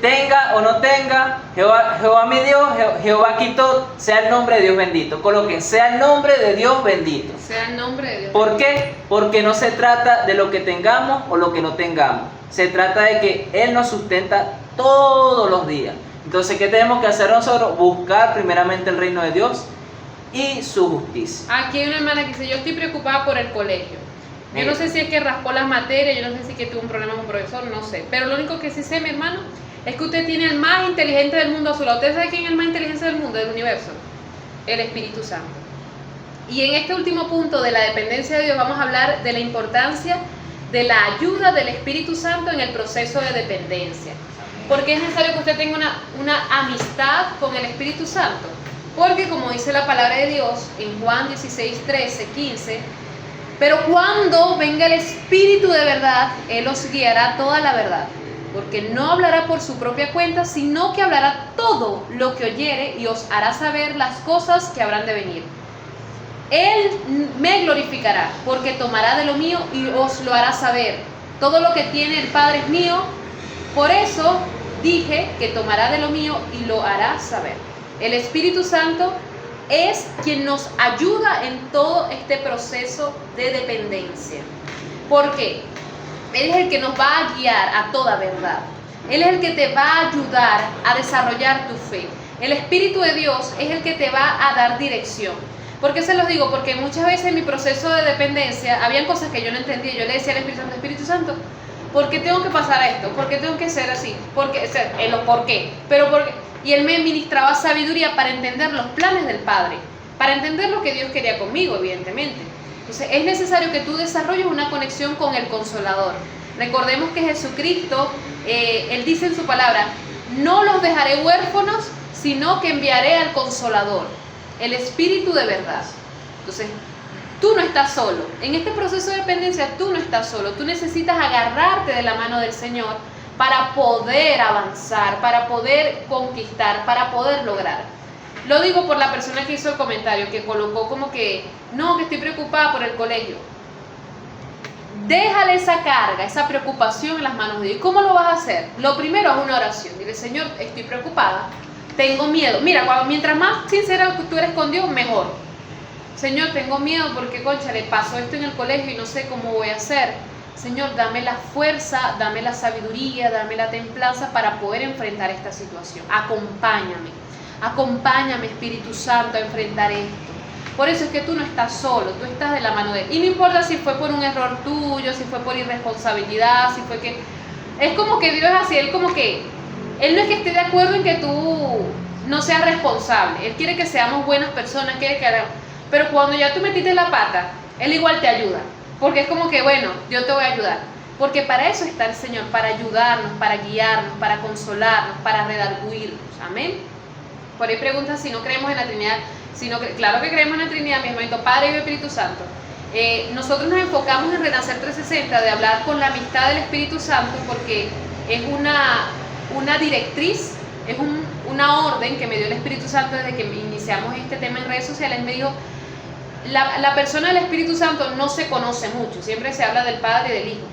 tenga o no tenga, Jehová mi Dios, Jehová quitó, sea el nombre de Dios bendito. Coloquen, sea el nombre de Dios bendito. Sea el nombre de Dios. ¿Por qué? Porque no se trata de lo que tengamos o lo que no tengamos. Se trata de que Él nos sustenta todos los días. Entonces, ¿qué tenemos que hacer nosotros? Buscar primeramente el reino de Dios y su justicia. Aquí hay una hermana que dice, yo estoy preocupada por el colegio. Yo no sé si es que raspó las materias, yo no sé si es que tuvo un problema con un profesor, no sé. Pero lo único que sí sé, mi hermano, es que usted tiene el más inteligente del mundo a su lado. ¿Usted sabe quién es el más inteligente del mundo, del universo? El Espíritu Santo. Y en este último punto de la dependencia de Dios vamos a hablar de la importancia de la ayuda del Espíritu Santo en el proceso de dependencia. Porque es necesario que usted tenga una amistad con el Espíritu Santo. Porque como dice la palabra de Dios en Juan 16, 13, 15... Pero cuando venga el Espíritu de verdad, Él os guiará a toda la verdad, porque no hablará por su propia cuenta, sino que hablará todo lo que oyere y os hará saber las cosas que habrán de venir. Él me glorificará, porque tomará de lo mío y os lo hará saber. Todo lo que tiene el Padre es mío, por eso dije que tomará de lo mío y lo hará saber. El Espíritu Santo es quien nos ayuda en todo este proceso de dependencia. ¿Por qué? Él es el que nos va a guiar a toda verdad. Él es el que te va a ayudar a desarrollar tu fe. El Espíritu de Dios es el que te va a dar dirección. ¿Por qué se los digo? Porque muchas veces en mi proceso de dependencia habían cosas que yo no entendía. Yo le decía al Espíritu Santo, ¿por qué tengo que pasar a esto? ¿Por qué tengo que ser así? ¿Por qué? ¿Por qué? Pero ¿por qué? Y Él me ministraba sabiduría para entender los planes del Padre, para entender lo que Dios quería conmigo, evidentemente. Entonces es necesario que tú desarrolles una conexión con el Consolador. Recordemos que Jesucristo, Él dice en su palabra, no los dejaré huérfanos, sino que enviaré al Consolador, el Espíritu de verdad. Entonces, tú no estás solo. En este proceso de dependencia, tú no estás solo. Tú necesitas agarrarte de la mano del Señor para poder avanzar, para poder conquistar, para poder lograr. Lo digo por la persona que hizo el comentario, que colocó como que, no, que estoy preocupada por el colegio. Déjale esa carga, esa preocupación en las manos de Dios. ¿Cómo lo vas a hacer? Lo primero es una oración. Dile, Señor, estoy preocupada, tengo miedo. Mira, mientras más sincera tú eres con Dios, mejor. Señor, tengo miedo porque, concha, le pasó esto en el colegio y no sé cómo voy a hacer. Señor, dame la fuerza, dame la sabiduría, dame la templanza para poder enfrentar esta situación. Acompáñame, acompáñame, Espíritu Santo, a enfrentar esto. Por eso es que tú no estás solo, tú estás de la mano de Él. Y no importa si fue por un error tuyo, si fue por irresponsabilidad, si fue que... Es como que Dios es así, Él como que... Él no es que esté de acuerdo en que tú no seas responsable. Él quiere que seamos buenas personas, quiere que hagamos... Pero cuando ya tú metiste la pata, Él igual te ayuda. Porque es como que, bueno, yo te voy a ayudar. Porque para eso está el Señor, para ayudarnos, para guiarnos, para consolarnos, para redarguirnos. Amén. Por ahí preguntan si no creemos en la Trinidad. Claro que creemos en la Trinidad, mi hermanito, Padre y Espíritu Santo. Nosotros nos enfocamos en Renacer 360, de hablar con la amistad del Espíritu Santo, porque es una directriz, es una orden que me dio el Espíritu Santo desde que iniciamos este tema en redes sociales. Me dijo, la persona del Espíritu Santo no se conoce mucho, siempre se habla del Padre y del Hijo.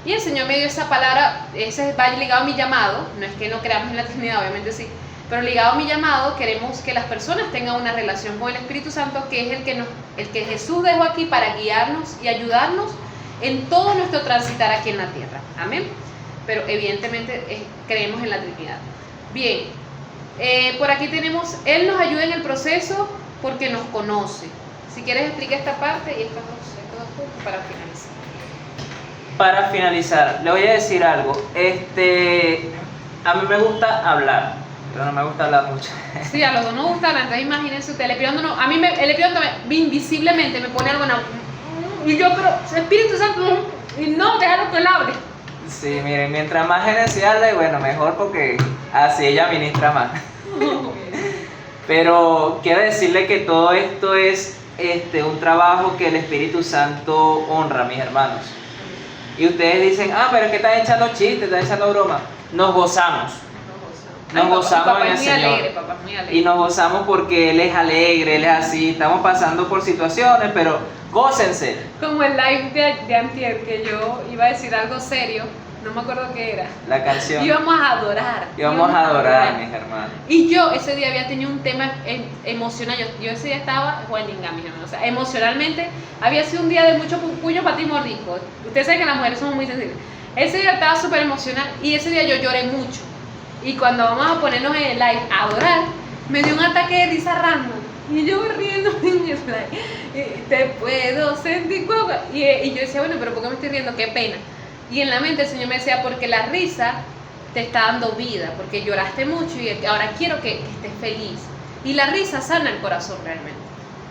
Y el Señor me dio esa palabra, ese va ligado a mi llamado, no es que no creamos en la Trinidad, obviamente sí, pero ligado a mi llamado, queremos que las personas tengan una relación con el Espíritu Santo, que es el que Jesús dejó aquí para guiarnos y ayudarnos en todo nuestro transitar aquí en la tierra. Amén. Pero evidentemente creemos en la Trinidad. Bien, por aquí tenemos, Él nos ayuda en el proceso porque nos conoce. Si quieres explica esta parte y estos dos puntos para finalizar. Para finalizar, le voy a decir algo. A mí me gusta hablar, pero no me gusta hablar mucho. Sí, a los dos nos gusta hablar, entonces imagínense usted, el Espíritu Santo el Espíritu Santo invisiblemente me pone algo y yo, pero Espíritu Santo, y no, déjalo que él hable. Sí, miren, mientras más Genesis hable, bueno, mejor porque así ella ministra más. Pero quiero decirle que todo esto es un trabajo que el Espíritu Santo honra, mis hermanos. Y ustedes dicen, pero es que están echando chistes, están echando bromas. Nos gozamos. Nos gozamos en el Señor. Alegre, papá, muy alegre. Y nos gozamos porque Él es alegre, Él es así. Estamos pasando por situaciones, pero gócense. Como el live de antier, que yo iba a decir algo serio, no me acuerdo qué era. La canción. Íbamos a adorar. Íbamos a adorar, mis hermanos. Y yo ese día había tenido un tema emocional. Yo ese día estaba jueninga, mis hermanos. O sea, emocionalmente había sido un día de mucho puño para ti mordisco. Ustedes saben que las mujeres somos muy sensibles. Ese día estaba súper emocional y ese día yo lloré mucho. Y cuando vamos a ponernos en el live a adorar, me dio un ataque de risa random. Y yo riendo en el live. Te puedo sentir. Y yo decía, bueno, pero ¿por qué me estoy riendo? Qué pena. Y en la mente el Señor me decía, porque la risa te está dando vida, porque lloraste mucho y ahora quiero que estés feliz. Y la risa sana el corazón realmente.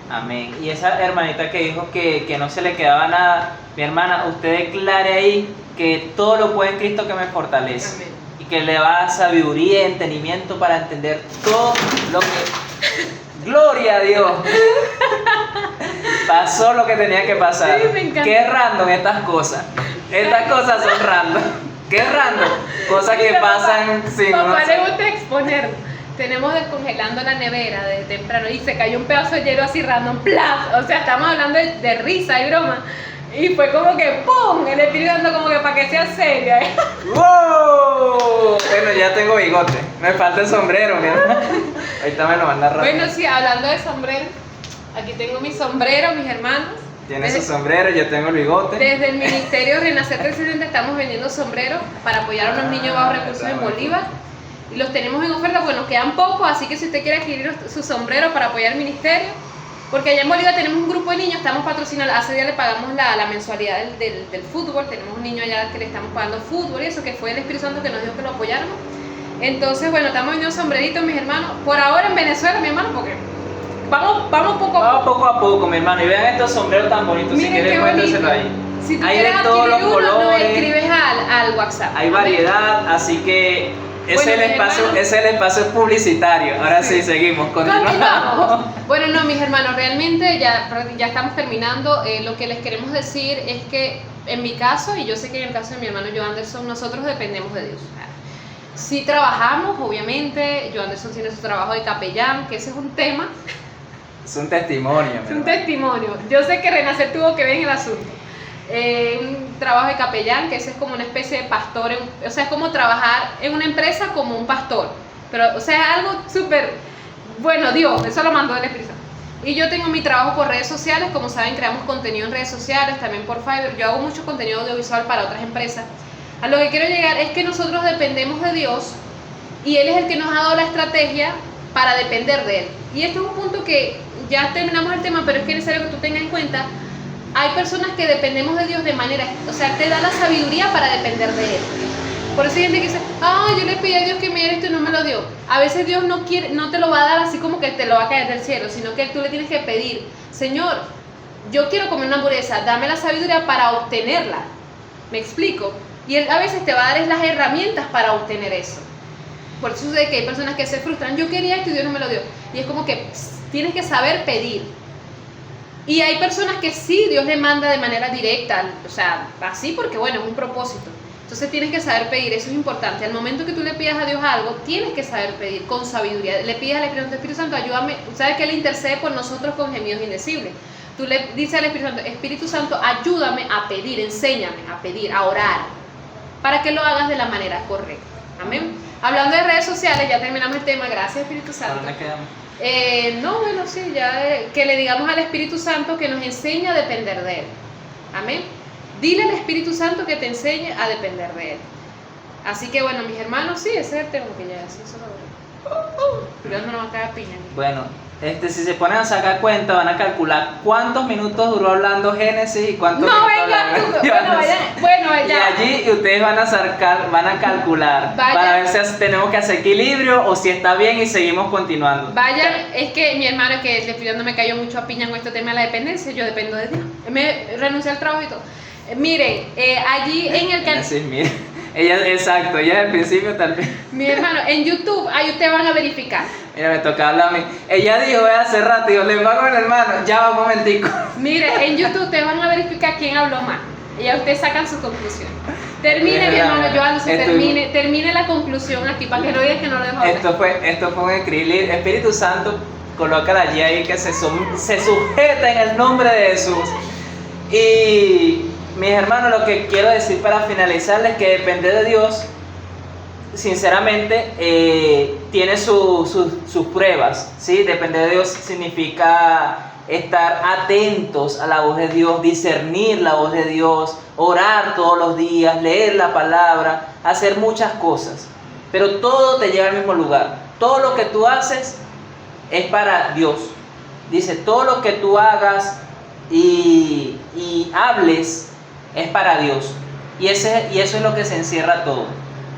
Amén. Y esa hermanita que dijo que no se le quedaba nada, mi hermana, usted declare ahí que todo lo puede en Cristo que me fortalece. Amén. Y que le va a sabiduría y entendimiento para entender todo lo que... ¡Gloria a Dios! Pasó lo que tenía que pasar. Sí, me encanta. Qué random estas cosas. Estas cosas son random. Qué random. Cosas que pasan sin Papá uno le gusta exponer. Tenemos descongelando la nevera desde temprano y se cayó un pedazo de hielo así random, ¡plaf! O sea, estamos hablando de risa y broma. Y fue como que ¡pum! El Espíritu Santo como que para que sea seria. ¡Wow! Bueno, ya tengo bigote. Me falta el sombrero, mi hermano. Ahorita me lo manda rápido. Bueno, sí, hablando de sombrero, aquí tengo mi sombrero, mis hermanos. Tiene su sombrero, yo tengo el bigote. Desde el Ministerio Renacer 360 estamos vendiendo sombreros para apoyar a unos niños bajo recursos en Bolívar. Y los tenemos en oferta, pues nos quedan pocos, así que si usted quiere adquirir su sombrero para apoyar el ministerio, porque allá en Bolívar tenemos un grupo de niños, estamos patrocinando, hace días le pagamos la mensualidad del fútbol, tenemos un niño allá que le estamos pagando fútbol y eso, que fue el Espíritu Santo que nos dijo que lo apoyáramos. Entonces, bueno, estamos vendiendo sombreritos, mis hermanos, por ahora en Venezuela, mi hermano, porque vamos poco a poco. Vamos poco a poco, mi hermano, y vean estos sombreros tan bonitos. Miren si quieren, qué cuéntenselo bonito. ahí. Si tú Hay quieres de todos los adquirir uno, nos colores. escribes al WhatsApp. Hay Amén. variedad, así que ese Bueno, es el mis espacio, hermanos. ese es el espacio publicitario. Ahora sí, seguimos, Continuamos. Bueno, no, mis hermanos, realmente ya estamos terminando. Lo que les queremos decir es que en mi caso, y yo sé que en el caso de mi hermano Joe Anderson, nosotros dependemos de Dios. Sí trabajamos, obviamente. Joe Anderson tiene su trabajo de capellán, que ese es un tema, Es un testimonio. es un mi hermano. testimonio. Yo sé que Renacer tuvo que ver en el asunto. Un trabajo de capellán, que ese es como una especie de pastor, o sea, es como trabajar en una empresa como un pastor, pero, o sea, es algo súper, bueno, Dios, eso lo mandó el Espíritu Santo. Y yo tengo mi trabajo por redes sociales, como saben, creamos contenido en redes sociales, también por Fiverr, yo hago mucho contenido audiovisual para otras empresas. A lo que quiero llegar es que nosotros dependemos de Dios, y Él es el que nos ha dado la estrategia para depender de Él. Y este es un punto que ya terminamos el tema, pero es que es necesario que tú tengas en cuenta. Hay personas que dependemos de Dios de manera, o sea, te da la sabiduría para depender de Él. Por eso hay gente que dice, yo le pedí a Dios que me diera esto y no me lo dio. A veces Dios no quiere, no te lo va a dar así como que te lo va a caer del cielo, sino que tú le tienes que pedir, Señor, yo quiero comer una hamburguesa, dame la sabiduría para obtenerla. ¿Me explico? Y Él a veces te va a dar las herramientas para obtener eso. Por eso sucede que hay personas que se frustran, yo quería esto y Dios no me lo dio. Y es como que tienes que saber pedir. Y hay personas que sí, Dios le manda de manera directa, o sea, así porque bueno, es un propósito. Entonces tienes que saber pedir, eso es importante. Al momento que tú le pidas a Dios algo, tienes que saber pedir con sabiduría. Le pides al Espíritu Santo, ayúdame, sabes que Él intercede por nosotros con gemidos indecibles. Tú le dices al Espíritu Santo, ayúdame a pedir, enséñame a pedir, a orar, para que lo hagas de la manera correcta. Amén. Hablando de redes sociales, ya terminamos el tema, gracias Espíritu Santo. ¿Dónde quedamos? No, bueno, sí, ya que le digamos al Espíritu Santo que nos enseñe a depender de Él. Amén. Dile al Espíritu Santo que te enseñe a depender de Él. Así que bueno, mis hermanos, sí, ese es el tema que ya es eso lo Dios no nos va a caer piña. Bueno, si se ponen a sacar cuenta, van a calcular cuántos minutos duró hablando Génesis y cuántos No, minutos venga, hablando tú, Johannes. bueno, Y ya. allí ustedes van a calcular Vaya. para ver si tenemos que hacer equilibrio o si está bien y seguimos continuando. Vayan, es que mi hermano, que el Espíritu Santo me cayó mucho a piña con este tema de la dependencia, yo dependo de Dios. Me renuncié al trabajo y todo. Miren, allí en el canal. Génesis, mire. Exacto, ella al principio tal vez. Mi hermano, en YouTube, ahí ustedes van a verificar. Mira, me toca hablar a mí. Ella dijo hace rato, yo le pago al hermano, ya va un momentico. Mire, en YouTube ustedes van a verificar quién habló más. Y ya ustedes sacan su conclusión. Termine, mi hermano Johannes, termine la conclusión aquí para que no digas que no lo dejo hablar. Esto fue un escribir. Espíritu Santo, colócala allí ahí que se sujeta en el nombre de Jesús. Y mis hermanos, lo que quiero decir para finalizar es que depender de Dios, sinceramente, tiene sus pruebas, ¿sí? Depender de Dios significa estar atentos a la voz de Dios, discernir la voz de Dios, orar todos los días, leer la palabra, hacer muchas cosas. Pero todo te lleva al mismo lugar. Todo lo que tú haces es para Dios. Dice, todo lo que tú hagas y hables es para Dios. Y eso es lo que se encierra todo.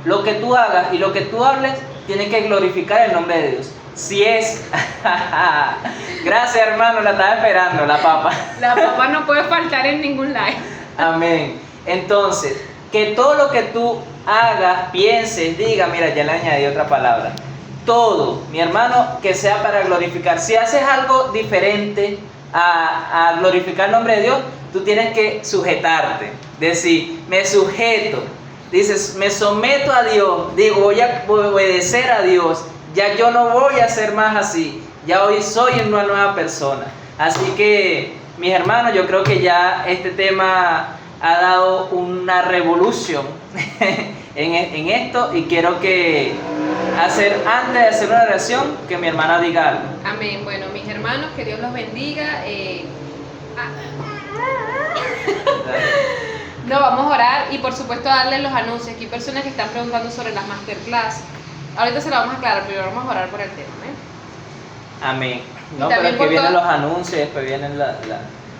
Lo que tú hagas y lo que tú hables tiene que glorificar el nombre de Dios. Si es... Gracias, hermano, la estaba esperando, la papa. La papa no puede faltar en ningún live. Amén. Entonces, que todo lo que tú hagas, pienses, diga, mira, ya le añadí otra palabra. Todo, mi hermano, que sea para glorificar. Si haces algo diferente a glorificar el nombre de Dios, tú tienes que sujetarte. Decir, me sujeto. Dices, me someto a Dios. Digo, voy a obedecer a Dios. Ya yo no voy a ser más así. Ya hoy soy una nueva persona. Así que, mis hermanos, yo creo que ya este tema ha dado una revolución en esto. Y quiero que antes de hacer una oración, que mi hermana diga algo. Amén. Bueno, mis hermanos, que Dios los bendiga. No, vamos a orar y por supuesto darles los anuncios. Aquí hay personas que están preguntando sobre las masterclass. Ahorita se lo vamos a aclarar, pero vamos a orar por el tema, ¿eh? Amén. No, Y pero también es que por vienen todo- los anuncios, después vienen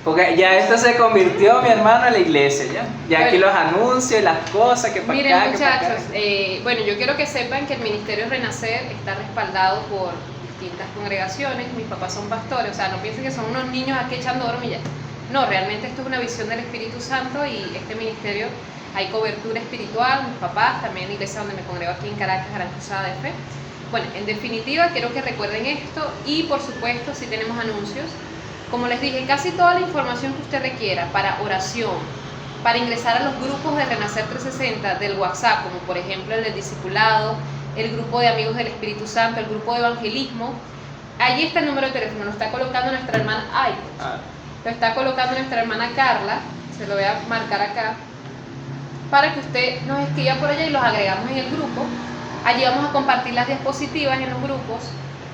porque ya esto se convirtió, mi hermano, en la iglesia, ¿ya? Ya aquí Bueno. los anuncios y las cosas que para Miren, acá, que para acá. muchachos, bueno, yo quiero que sepan que el Ministerio Renacer está respaldado por distintas congregaciones. Mis papás son pastores, o sea, no piensen que son unos niños aquí echando broma y ya. No, realmente esto es una visión del Espíritu Santo y este ministerio hay cobertura espiritual, mis papás, también la iglesia donde me congrego aquí en Caracas, Gran Cruzada de Fe. Bueno, en definitiva, quiero que recuerden esto y por supuesto si tenemos anuncios. Como les dije, casi toda la información que usted requiera para oración, para ingresar a los grupos de Renacer 360 del WhatsApp, como por ejemplo el del discipulado, el grupo de amigos del Espíritu Santo, el grupo de evangelismo, allí está el número de teléfono, lo está colocando nuestra hermana lo está colocando nuestra hermana Carla, se lo voy a marcar acá, para que usted nos escriba por allá y los agregamos en el grupo. Allí vamos a compartir las diapositivas en los grupos.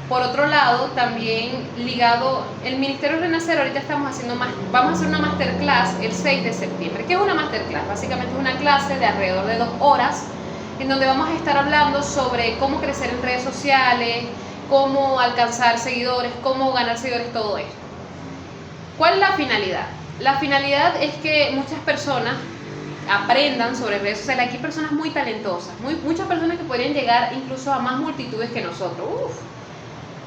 Por otro lado, también ligado, el Ministerio Renacer, ahorita vamos a hacer una masterclass el 6 de septiembre. ¿Qué es una masterclass? Básicamente es una clase de alrededor de 2 horas, en donde vamos a estar hablando sobre cómo crecer en redes sociales, cómo alcanzar seguidores, cómo ganar seguidores, todo esto. ¿Cuál es la finalidad? La finalidad es que muchas personas aprendan sobre redes sociales. Aquí hay personas muy talentosas, muchas personas que podrían llegar incluso a más multitudes que nosotros.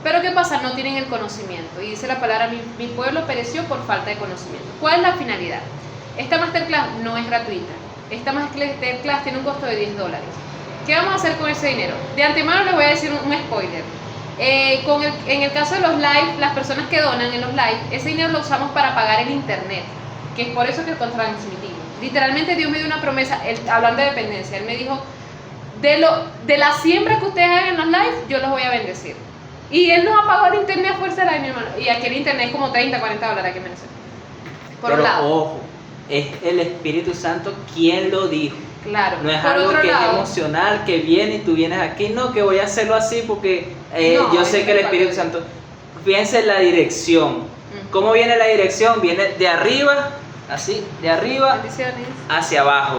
Pero ¿qué pasa? No tienen el conocimiento. Y dice la palabra, mi pueblo pereció por falta de conocimiento. ¿Cuál es la finalidad? Esta masterclass no es gratuita. Esta masterclass tiene un costo de $10. ¿Qué vamos a hacer con ese dinero? De antemano les voy a decir un spoiler. En el caso de los live, las personas que donan en los live, ese dinero lo usamos para pagar el internet, que es por eso que transmitimos. Literalmente Dios me dio una promesa, hablando de dependencia, Él me dijo, de la siembra que ustedes hagan en los live, yo los voy a bendecir. Y Él nos ha pagado el internet a fuerza de la, mi hermano. Y aquí el internet es como $30, $40 aquí en Venezuela. Por un lado. Ojo, es el Espíritu Santo quien lo dijo. Claro. No es por algo otro que lado, es emocional, que viene y tú vienes aquí, no, que voy a hacerlo así porque yo sé que el Espíritu Santo, fíjense en la dirección. ¿Cómo viene la dirección? Viene de arriba, así, de arriba bendiciones. hacia abajo.